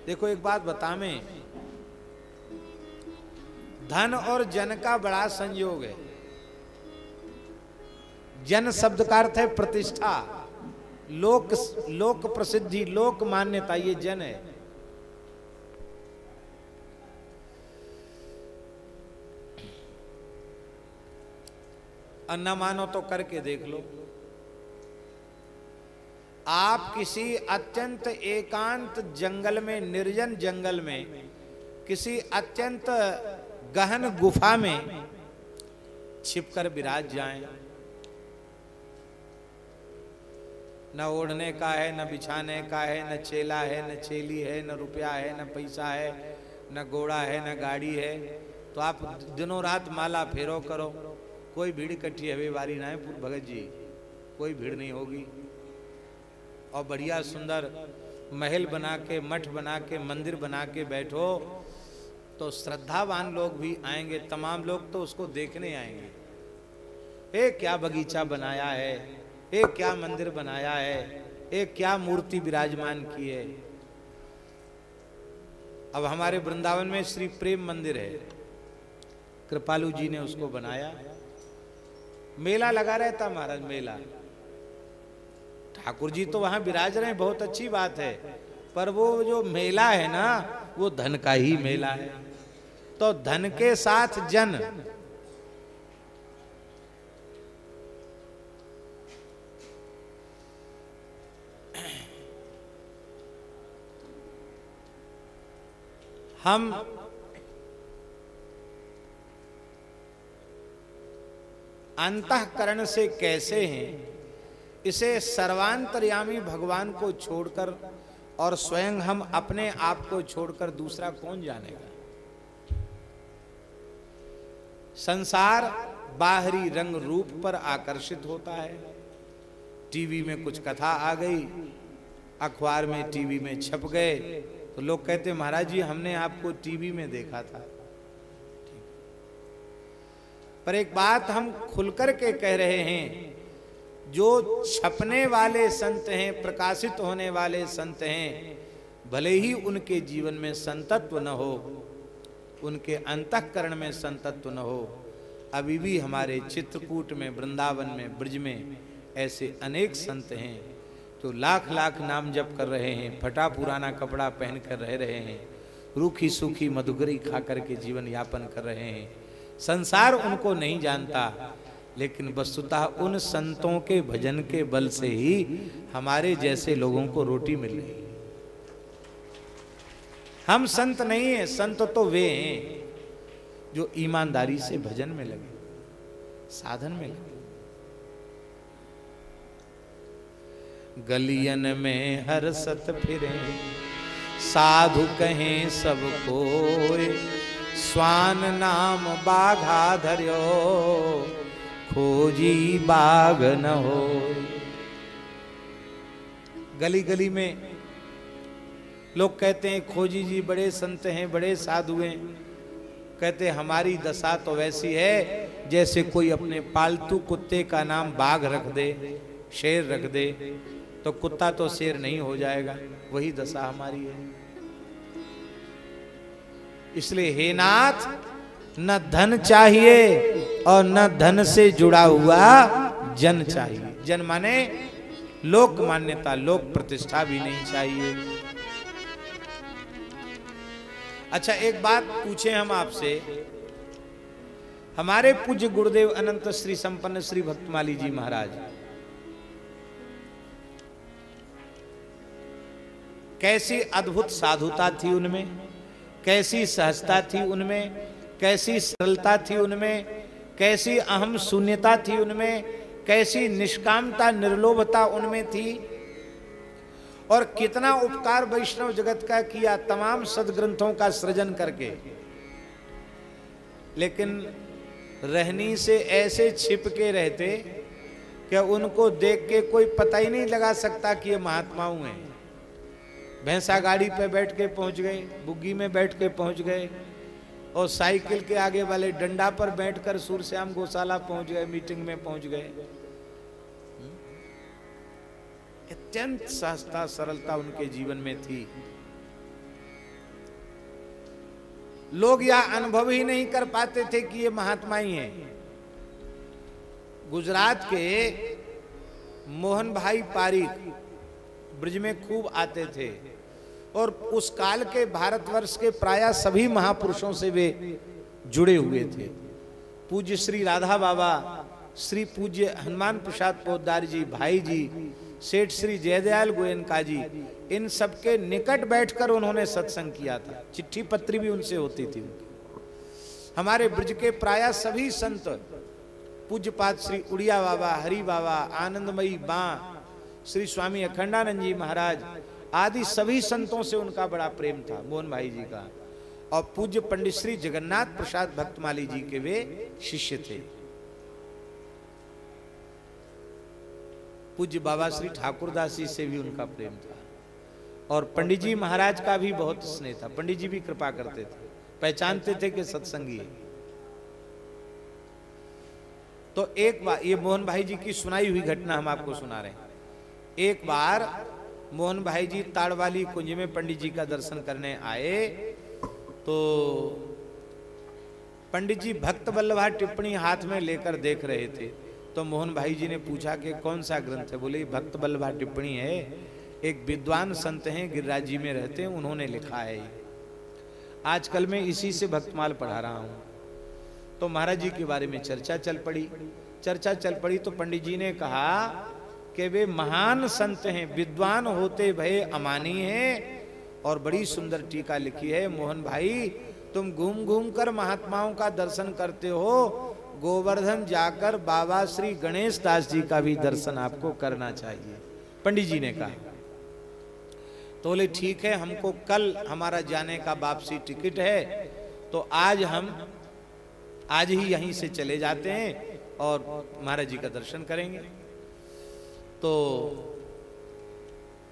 देखो एक बात बता, में धन और जन का बड़ा संयोग है। जन शब्द का अर्थ है प्रतिष्ठा, लोक प्रसिद्धि, लोक मान्यता, ये जन है। और न मानो तो करके देख लो। आप किसी अत्यंत एकांत जंगल में, निर्जन जंगल में, किसी अत्यंत गहन गुफा में छिपकर विराज जाएं, न ओढ़ने का है, न बिछाने का है, न चेला है, न चेली है, न रुपया है, न पैसा है, न घोड़ा है, न गाड़ी है, तो आप दिनों रात माला फेरो करो, कोई भीड़ इकट्ठी हवे वारी ना है भगत जी, कोई भीड़ नहीं होगी। और बढ़िया सुंदर महल बना के, मठ बना के, मंदिर बना के बैठो तो श्रद्धावान लोग भी आएंगे, तमाम लोग तो उसको देखने आएंगे। ए क्या बगीचा बनाया है, ए क्या मंदिर बनाया है, ए क्या मूर्ति विराजमान की है। अब हमारे वृंदावन में श्री प्रेम मंदिर है, कृपालु जी ने उसको बनाया, मेला लगा रहता महाराज, मेला। ठाकुर जी तो वहां विराज रहे हैं, बहुत अच्छी बात है, पर वो जो मेला है ना, वो धन का ही मेला है। तो धन के साथ जन, हम अंतःकरण से कैसे हैं, इसे सर्वांतर्यामी भगवान को छोड़कर और स्वयं हम अपने आप को छोड़कर दूसरा कौन जानेगा। संसार बाहरी रंग रूप पर आकर्षित होता है। टीवी में कुछ कथा आ गई, अखबार में, टीवी में छप गए, तो लोग कहते महाराज जी हमने आपको टीवी में देखा था। पर एक बात हम खुलकर के कह रहे हैं, जो छपने वाले संत हैं, प्रकाशित होने वाले संत हैं, भले ही उनके जीवन में संतत्व न हो, उनके अंतःकरण में संतत्व न हो, अभी भी हमारे चित्रकूट में, वृंदावन में, ब्रज में ऐसे अनेक संत हैं जो लाख लाख नाम जप कर रहे हैं, फटा पुराना कपड़ा पहन कर रह रहे हैं, रूखी सूखी मधुगरी खा करके जीवन यापन कर रहे हैं। संसार उनको नहीं जानता, लेकिन वस्तुतः उन संतों के भजन के बल से ही हमारे जैसे लोगों को रोटी मिल रही है। हम संत नहीं हैं, संत तो वे हैं जो ईमानदारी से भजन में लगे, साधन में लगे। गलियन में हर सत फिरे, साधु कहें सब कोय, स्वान नाम बाघा धर्यो, खोजी बाग न हो। गली गली में लोग कहते हैं खोजी जी बड़े संत हैं, बड़े साधु हैं। कहते हमारी दशा तो वैसी है जैसे कोई अपने पालतू कुत्ते का नाम बाघ रख दे, शेर रख दे, तो कुत्ता तो शेर नहीं हो जाएगा, वही दशा हमारी है। इसलिए हे नाथ, न धन चाहिए और न धन से जुड़ा हुआ जन चाहिए। जन माने लोक मान्यता, लोक प्रतिष्ठा भी नहीं चाहिए। अच्छा एक बात पूछे हम आपसे, हमारे पूज्य गुरुदेव अनंत श्री संपन्न श्री भक्तमाली जी महाराज कैसी अद्भुत साधुता थी उनमें, कैसी सहजता थी उनमें, कैसी सरलता थी उनमें, कैसी अहम शून्यता थी उनमें, कैसी निष्कामता निर्लोभता उनमें थी, और कितना उपकार वैष्णव जगत का किया तमाम सदग्रंथों का सृजन करके। लेकिन रहनी से ऐसे छिप के रहते कि उनको देख के कोई पता ही नहीं लगा सकता कि ये महात्माओं हैं। भैंसा गाड़ी पे बैठ के पहुंच गए, बुग्गी में बैठ के पहुंच गए, और साइकिल के आगे वाले डंडा पर बैठकर सूरश्याम गौशाला पहुंच गए, मीटिंग में पहुंच गए। अत्यंत सहजता सरलता उनके जीवन में थी। लोग यह अनुभव ही नहीं कर पाते थे कि ये महात्मा ही हैं। गुजरात के मोहन भाई पारीक ब्रज में खूब आते थे और उस काल के भारतवर्ष के प्रायः सभी महापुरुषों से वे जुड़े हुए थे। पूज्य श्री राधा बाबा, श्री पूज्य हनुमान प्रसाद पोद्दार जी, भाई जी, सेठ श्री जयदयाल गोयनका जी, इन सबके निकट बैठकर उन्होंने सत्संग किया था। चिट्ठी पत्री भी उनसे होती थी। हमारे ब्रज के प्रायः सभी संत, पूज्यपाद श्री उड़िया बाबा, हरि बाबा, आनंदमयी बां, श्री स्वामी अखंडानंद जी महाराज आदि सभी संतों से उनका बड़ा प्रेम था मोहन भाई जी का। और पूज्य पंडित श्री जगन्नाथ प्रसाद भक्तमाली जी के वे शिष्य थे। पूज्य बाबा श्री ठाकुरदास जी से भी उनका प्रेम था और पंडित जी महाराज का भी बहुत स्नेह था। पंडित जी भी कृपा करते थे, पहचानते थे कि सत्संगी है। तो एक बार ये मोहन भाई जी की सुनाई हुई घटना हम आपको सुना रहे हैं। एक बार मोहन भाई जी ताड़वाली कुंज में पंडित जी का दर्शन करने आए तो पंडित जी भक्त वल्लभा टिप्पणी हाथ में लेकर देख रहे थे। तो मोहन भाई जी ने पूछा कि कौन सा ग्रंथ है? बोले भक्त वल्लभा टिप्पणी है, एक विद्वान संत हैं गिरिराज जी में रहते हैं, उन्होंने लिखा है। आजकल मैं इसी से भक्तमाल पढ़ा रहा हूं। तो महाराज जी के बारे में चर्चा चल पड़ी तो पंडित जी ने कहा कि वे महान संत हैं, विद्वान होते भय अमानी हैं, और बड़ी सुंदर टीका लिखी है। मोहन भाई तुम घूम घूम कर महात्माओं का दर्शन करते हो, गोवर्धन जाकर बाबा श्री गणेश दास जी का भी दर्शन आपको करना चाहिए, पंडित जी ने कहा। तो बोले ठीक है, हमको कल हमारा जाने का वापसी टिकट है, तो आज ही यहीं से चले जाते हैं और महाराज जी का दर्शन करेंगे। तो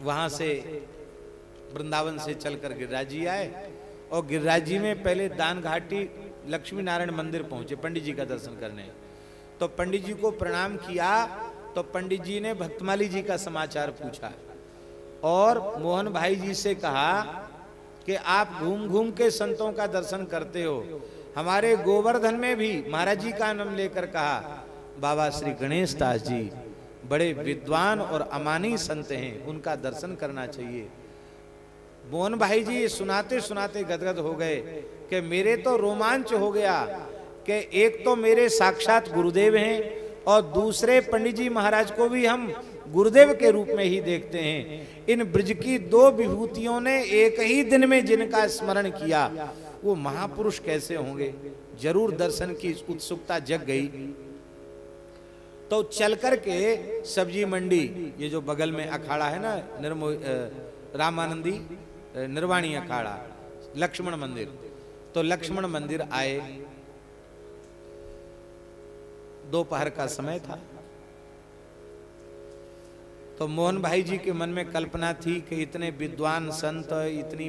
वहां से वृंदावन से चलकर गिरिराज जी आए और गिरिराज जी में पहले दान घाटी लक्ष्मी नारायण मंदिर पहुंचे पंडित जी का दर्शन करने। तो पंडित जी को प्रणाम किया तो पंडित जी ने भक्तमाली जी का समाचार पूछा और मोहन भाई जी से कहा कि आप घूम घूम के संतों का दर्शन करते हो, हमारे गोवर्धन में भी महाराज जी का नाम लेकर कहा बाबा श्री गणेश दास जी बड़े विद्वान और अमानी संत हैं, उनका दर्शन करना चाहिए। मोहन भाई जी सुनाते सुनाते गदगद हो गए कि मेरे तो रोमांच हो गया कि एक तो मेरे साक्षात गुरुदेव हैं और दूसरे पंडित जी महाराज को भी हम गुरुदेव के रूप में ही देखते हैं। इन ब्रज की दो विभूतियों ने एक ही दिन में जिनका स्मरण किया, वो महापुरुष कैसे होंगे? जरूर दर्शन की उत्सुकता जग गई। तो चल करके सब्जी मंडी, ये जो बगल में अखाड़ा है ना रामानंदी निर्वाणी अखाड़ा, लक्ष्मण मंदिर, तो लक्ष्मण मंदिर आए। दोपहर का समय था। तो मोहन भाई जी के मन में कल्पना थी कि इतने विद्वान संत, इतनी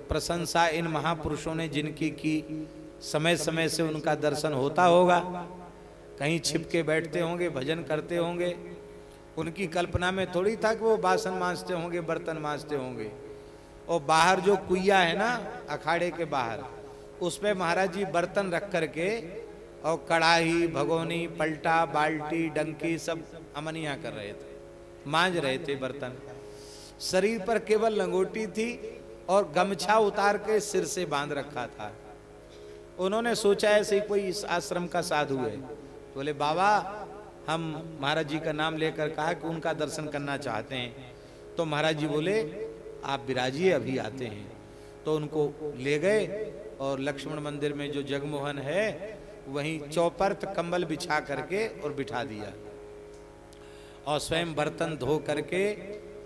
प्रशंसा इन महापुरुषों ने जिनकी की, समय समय से उनका दर्शन होता होगा, कहीं छिप के बैठते होंगे, भजन करते होंगे। उनकी कल्पना में थोड़ी था कि वो बासन मांजते होंगे, बर्तन मांजते होंगे। और बाहर जो कुइया है ना अखाड़े के बाहर, उस पे महाराज जी बर्तन रख करके और कढ़ाई, भगोनी, पलटा, बाल्टी, डंकी सब अमनिया कर रहे थे, मांज रहे थे बर्तन। शरीर पर केवल लंगोटी थी और गमछा उतार के सिर से बांध रखा था। उन्होंने सोचा ऐसे ही कोई इस आश्रम का साधु है। बोले बाबा हम महाराज जी का नाम लेकर कहा कि उनका दर्शन करना चाहते हैं। तो महाराज जी बोले आप विराजिए, अभी आते हैं। तो उनको ले गए और लक्ष्मण मंदिर में जो जगमोहन है वहीं चौपर्त कंबल बिछा करके और बिठा दिया और स्वयं बर्तन धो करके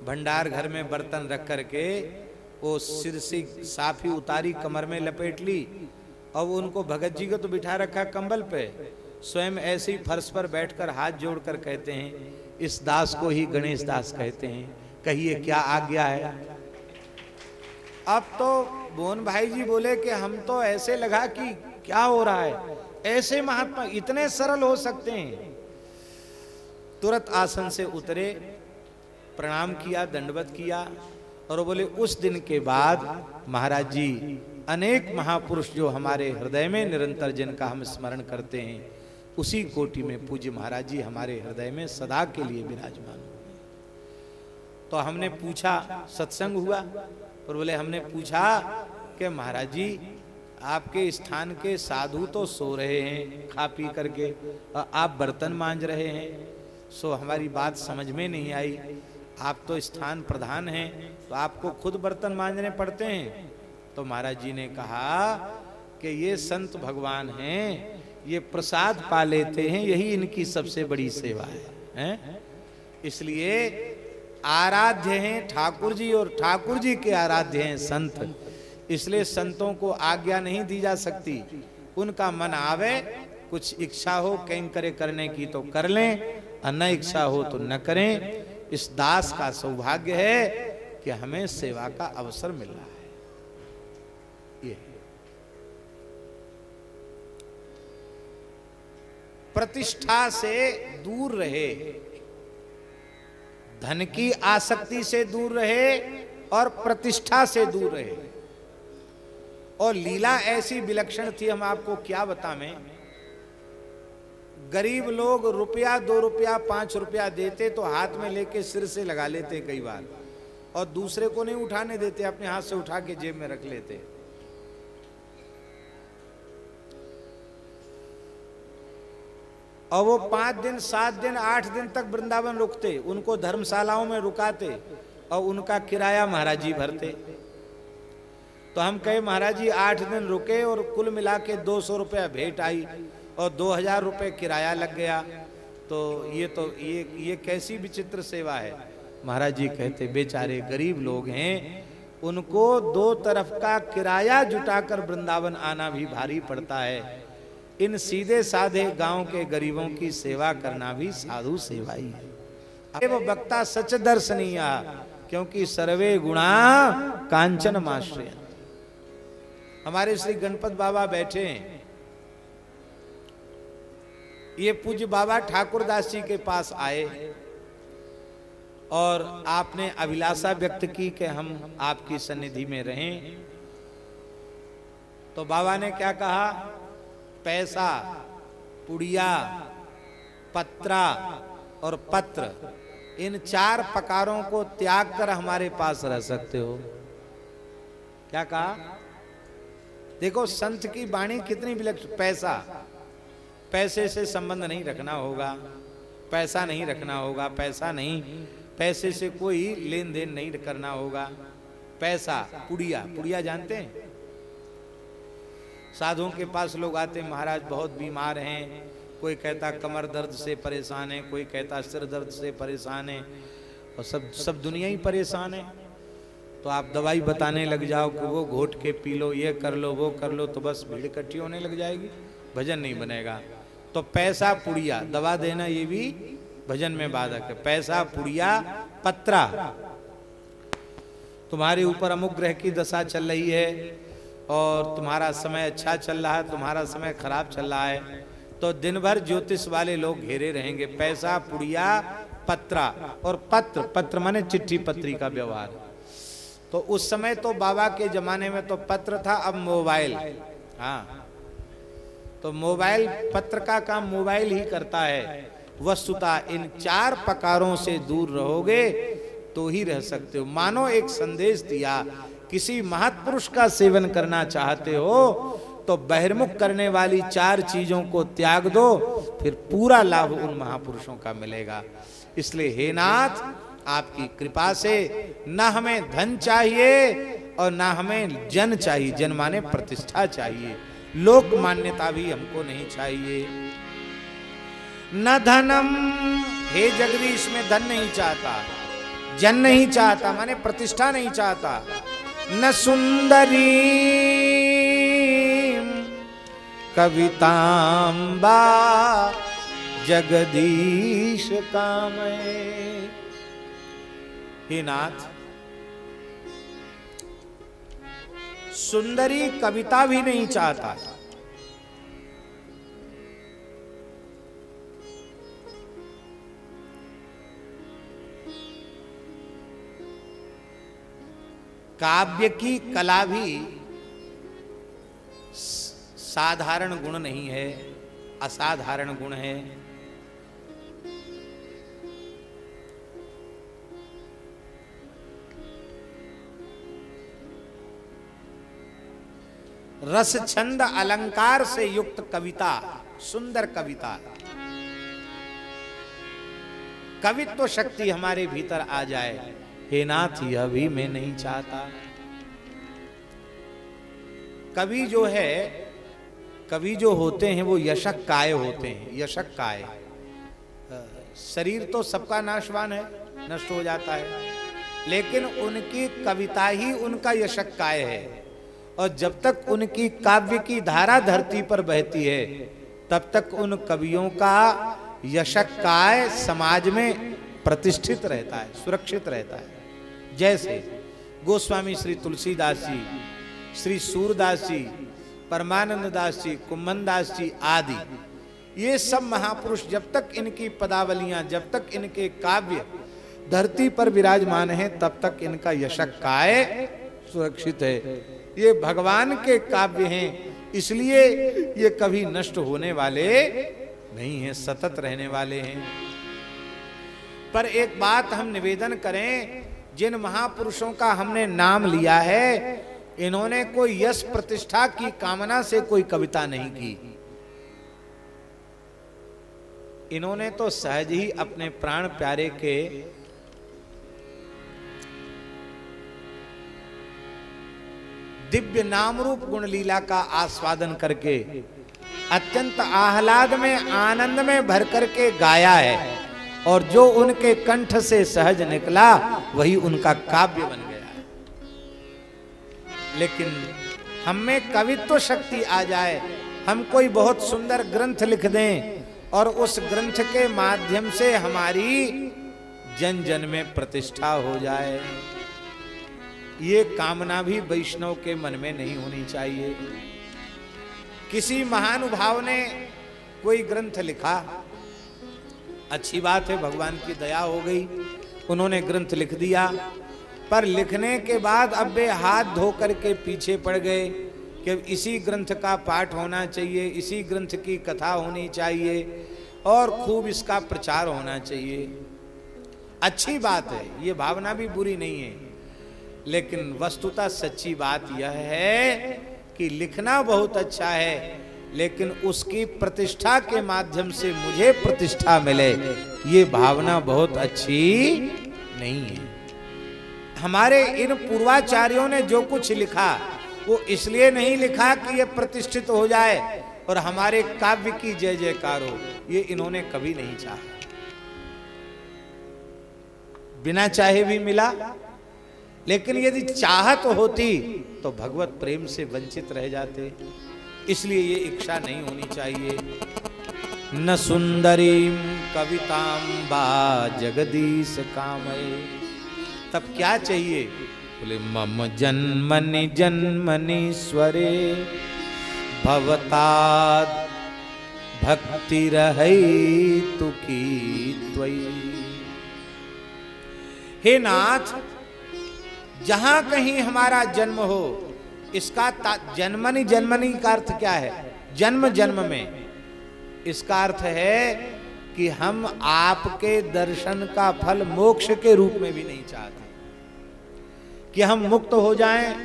भंडार घर में बर्तन रख करके वो सिर से साफी उतारी, कमर में लपेट ली और उनको भगत जी को तो बिठा रखा कंबल पे, स्वयं ऐसे ही फर्श पर बैठकर हाथ जोड़कर कहते हैं इस दास को ही गणेश दास कहते हैं, कहिए क्या आज्ञा है। अब तो मोहन भाई जी बोले कि हम तो ऐसे लगा कि क्या हो रहा है, ऐसे महात्मा इतने सरल हो सकते हैं। तुरंत आसन से उतरे, प्रणाम किया, दंडवत किया और बोले उस दिन के बाद महाराज जी अनेक महापुरुष जो हमारे हृदय में निरंतर जिनका हम स्मरण करते हैं, उसी कोटि में पूज्य महाराज जी हमारे हृदय में सदा के लिए विराजमान हुए। तो हमने पूछा, सत्संग हुआ, पर बोले हमने पूछा कि महाराज जी आपके स्थान के साधु तो सो रहे हैं खा पी करके, और आप बर्तन मांज रहे हैं, सो हमारी बात समझ में नहीं आई। आप तो स्थान प्रधान हैं, तो आपको खुद बर्तन मांजने पड़ते हैं। तो महाराज जी ने कहा कि ये संत भगवान हैं, ये प्रसाद पा लेते हैं, यही इनकी सबसे बड़ी सेवा है? इसलिए आराध्य हैं ठाकुर जी, और ठाकुर जी के आराध्य हैं संत। इसलिए संतों को आज्ञा नहीं दी जा सकती, उनका मन आवे, कुछ इच्छा हो कैंकरे करने की तो कर लें, और न इच्छा हो तो न करें। इस दास का सौभाग्य है कि हमें सेवा का अवसर मिल रहा है। ये प्रतिष्ठा से दूर रहे, धन की आसक्ति से दूर रहे और प्रतिष्ठा से दूर रहे। और लीला ऐसी विलक्षण थी, हम आपको क्या बताएं। गरीब लोग रुपया 2 रुपया 5 रुपया देते तो हाथ में लेके सिर से लगा लेते कई बार, और दूसरे को नहीं उठाने देते, अपने हाथ से उठा के जेब में रख लेते। और वो 5 दिन 7 दिन 8 दिन तक वृंदावन रुकते, उनको धर्मशालाओं में रुकाते और उनका किराया महाराज जी भरते। तो हम कहे महाराज जी 8 दिन रुके और कुल मिला के 200 रुपया भेंट आई और 2000 रुपये किराया लग गया, तो ये कैसी विचित्र सेवा है। महाराज जी कहते बेचारे गरीब लोग हैं, उनको 2 तरफ का किराया जुटाकर वृंदावन आना भी भारी पड़ता है। इन सीधे साधे गांव के गरीबों की सेवा करना भी साधु सेवा ही है। वो वक्ता सच दर्शनीय, क्योंकि सर्वे गुणा कांचन माश्रय। हमारे श्री गणपत बाबा बैठे हैं, ये पूज्य बाबा ठाकुरदास जी के पास आए और आपने अभिलाषा व्यक्त की कि हम आपकी सन्निधि में रहें। तो बाबा ने क्या कहा, पैसा, पुड़िया, पत्रा और पत्र, इन 4 प्रकारों को त्याग कर हमारे पास रह सकते हो। क्या कहा? देखो संत की वाणी कितनी विलक्षण। पैसा, पैसे से संबंध नहीं रखना होगा, पैसा नहीं रखना होगा, पैसा नहीं, पैसे से कोई लेन देन नहीं करना होगा। पैसा, पुड़िया, पुड़िया जानते हैं? साधुओं के पास लोग आते, महाराज बहुत बीमार हैं, कोई कहता कमर दर्द से परेशान है, कोई कहता सिर दर्द से परेशान है, और सब दुनिया ही परेशान है। तो आप दवाई बताने लग जाओ कि वो घोट के पी लो, ये कर लो, वो कर लो, तो बस भीड़ इकट्ठी होने लग जाएगी, भजन नहीं बनेगा। तो पैसा, पुड़िया, दवा देना ये भी भजन में बाधक है। पैसा, पुड़िया, पत्रा। तुम्हारे ऊपर अमुक ग्रह की दशा चल रही है और तुम्हारा समय अच्छा चल रहा है, तुम्हारा समय खराब चल रहा है, तो दिन भर ज्योतिष वाले लोग घेरे रहेंगे। पैसा, पुड़िया, पत्रा। और पत्र, पत्र माने चिट्ठी पत्री का व्यवहार। तो उस समय तो बाबा के जमाने में तो पत्र था, अब मोबाइल। हाँ, तो मोबाइल, पत्र का काम मोबाइल ही करता है। वस्तुतः इन 4 प्रकारों से दूर रहोगे तो ही रह सकते हो। मानो एक संदेश दिया, किसी महत्पुरुष का सेवन करना चाहते हो तो बहिर्मुख करने वाली 4 चीजों को त्याग दो, फिर पूरा लाभ उन महापुरुषों का मिलेगा। इसलिए हे नाथ, आपकी कृपा से न हमें धन चाहिए और न हमें जन चाहिए। जन माने प्रतिष्ठा चाहिए, लोक मान्यता भी हमको नहीं चाहिए। न धनम, हे जगदीश, में धन नहीं चाहता, जन नहीं चाहता माने प्रतिष्ठा नहीं चाहता। न सुंदरी कवितांबा जगदीश कामये। हे नाथ, सुंदरी कविता भी नहीं चाहता, काव्य की कला भी साधारण गुण नहीं है। असाधारण गुण है। रस छंद अलंकार से युक्त कविता, सुंदर कविता, कवित्व शक्ति हमारे भीतर आ जाए। हे नाथ यह भी मैं नहीं चाहता। कवि जो है, कवि जो होते हैं वो यशक काय होते हैं। यशक काय, शरीर तो सबका नाशवान है, नष्ट हो जाता है, लेकिन उनकी कविता ही उनका यशक काय है। और जब तक उनकी काव्य की धारा धरती पर बहती है तब तक उन कवियों का यशक काय समाज में प्रतिष्ठित रहता है, सुरक्षित रहता है। जैसे गोस्वामी श्री तुलसीदास जी, श्री सूरदास जी, परमानंद दास जी, कुम्भन दास जी आदि, ये सब महापुरुष जब तक इनकी पदावलियां, जब तक इनके काव्य धरती पर विराजमान हैं तब तक इनका यशक काय सुरक्षित है। ये भगवान के काव्य हैं, इसलिए ये कभी नष्ट होने वाले नहीं हैं, सतत रहने वाले हैं। पर एक बात हम निवेदन करें, जिन महापुरुषों का हमने नाम लिया है, इन्होंने कोई यश प्रतिष्ठा की कामना से कोई कविता नहीं की। इन्होंने तो सहज ही अपने प्राण प्यारे के दिव्य नाम रूप गुण लीला का आस्वादन करके अत्यंत आह्लाद में, आनंद में भर करके गाया है, और जो उनके कंठ से सहज निकला वही उनका काव्य बन गया है। लेकिन हम में कवित्व शक्ति आ जाए, हम कोई बहुत सुंदर ग्रंथ लिख दें और उस ग्रंथ के माध्यम से हमारी जन जन में प्रतिष्ठा हो जाए, ये कामना भी वैष्णव के मन में नहीं होनी चाहिए। किसी महानुभाव ने कोई ग्रंथ लिखा, अच्छी बात है, भगवान की दया हो गई, उन्होंने ग्रंथ लिख दिया, पर लिखने के बाद अब वे हाथ धो करके पीछे पड़ गए कि इसी ग्रंथ का पाठ होना चाहिए, इसी ग्रंथ की कथा होनी चाहिए और खूब इसका प्रचार होना चाहिए। अच्छी बात है, ये भावना भी बुरी नहीं है, लेकिन वस्तुतः सच्ची बात यह है कि लिखना बहुत अच्छा है, लेकिन उसकी प्रतिष्ठा के माध्यम से मुझे प्रतिष्ठा मिले, ये भावना बहुत अच्छी नहीं है। हमारे इन पूर्वाचार्यों ने जो कुछ लिखा वो इसलिए नहीं लिखा कि ये प्रतिष्ठित हो जाए और हमारे काव्य की जय जयकार हो, ये इन्होंने कभी नहीं चाहा। बिना चाहे भी मिला, लेकिन यदि चाहत होती तो भगवत प्रेम से वंचित रह जाते, इसलिए ये इच्छा नहीं होनी चाहिए। न सुंदरीम कविताम बा जगदीश कामये, तब क्या चाहिए? बोले मम जन्मनि जन्मनीश्वरे भवताद भक्ति रहैतु की त्वयि। हे नाथ, जहां कहीं हमारा जन्म हो, इसका जन्मनि, जन्मनि का अर्थ क्या है? जन्म जन्म में, इसका अर्थ है कि हम आपके दर्शन का फल मोक्ष के रूप में भी नहीं चाहते, कि हम मुक्त हो जाएं,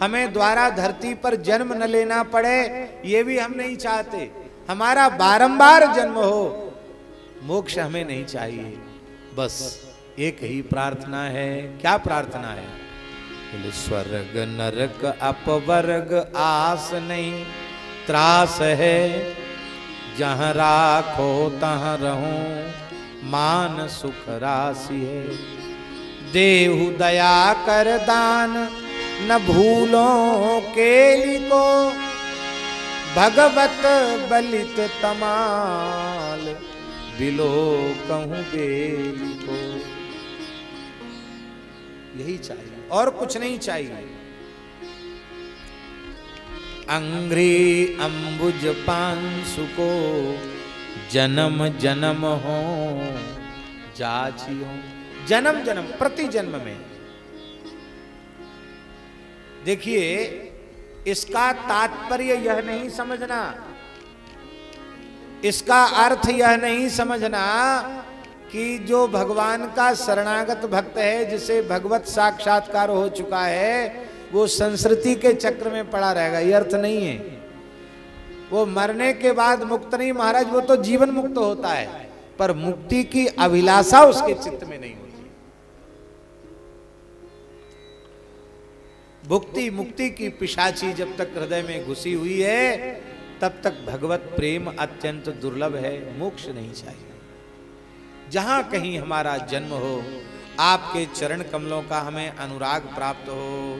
हमें द्वारा धरती पर जन्म न लेना पड़े, ये भी हम नहीं चाहते। हमारा बारंबार जन्म हो, मोक्ष हमें नहीं चाहिए। बस एक ही प्रार्थना है। क्या प्रार्थना है? स्वर्ग नरक अपवर्ग आस नहीं, त्रास है जहां राखो तहां रहूं, मान सुख राशि है। देहु दया कर दान न भूलों केली को, भगवत बलित तमाल बिलो कहूं बेली को। यही चाहिए और कुछ नहीं चाहिए। अंग्री अंबुज पांसु को जन्म जन्म हो जाचियो। जन्म जन्म, प्रति जन्म में। देखिए, इसका तात्पर्य यह नहीं समझना इसका अर्थ यह नहीं समझना कि जो भगवान का शरणागत भक्त है, जिसे भगवत साक्षात्कार हो चुका है, वो संस्कृति के चक्र में पड़ा रहेगा, ये अर्थ नहीं है। वो मरने के बाद मुक्त नहीं महाराज, वो तो जीवन मुक्त होता है, पर मुक्ति की अभिलाषा उसके चित्त में नहीं होती। भुक्ति मुक्ति की पिशाची जब तक हृदय में घुसी हुई है, तब तक भगवत प्रेम अत्यंत दुर्लभ है, मोक्ष नहीं चाहिए। जहां कहीं हमारा जन्म हो, आपके चरण कमलों का हमें अनुराग प्राप्त हो,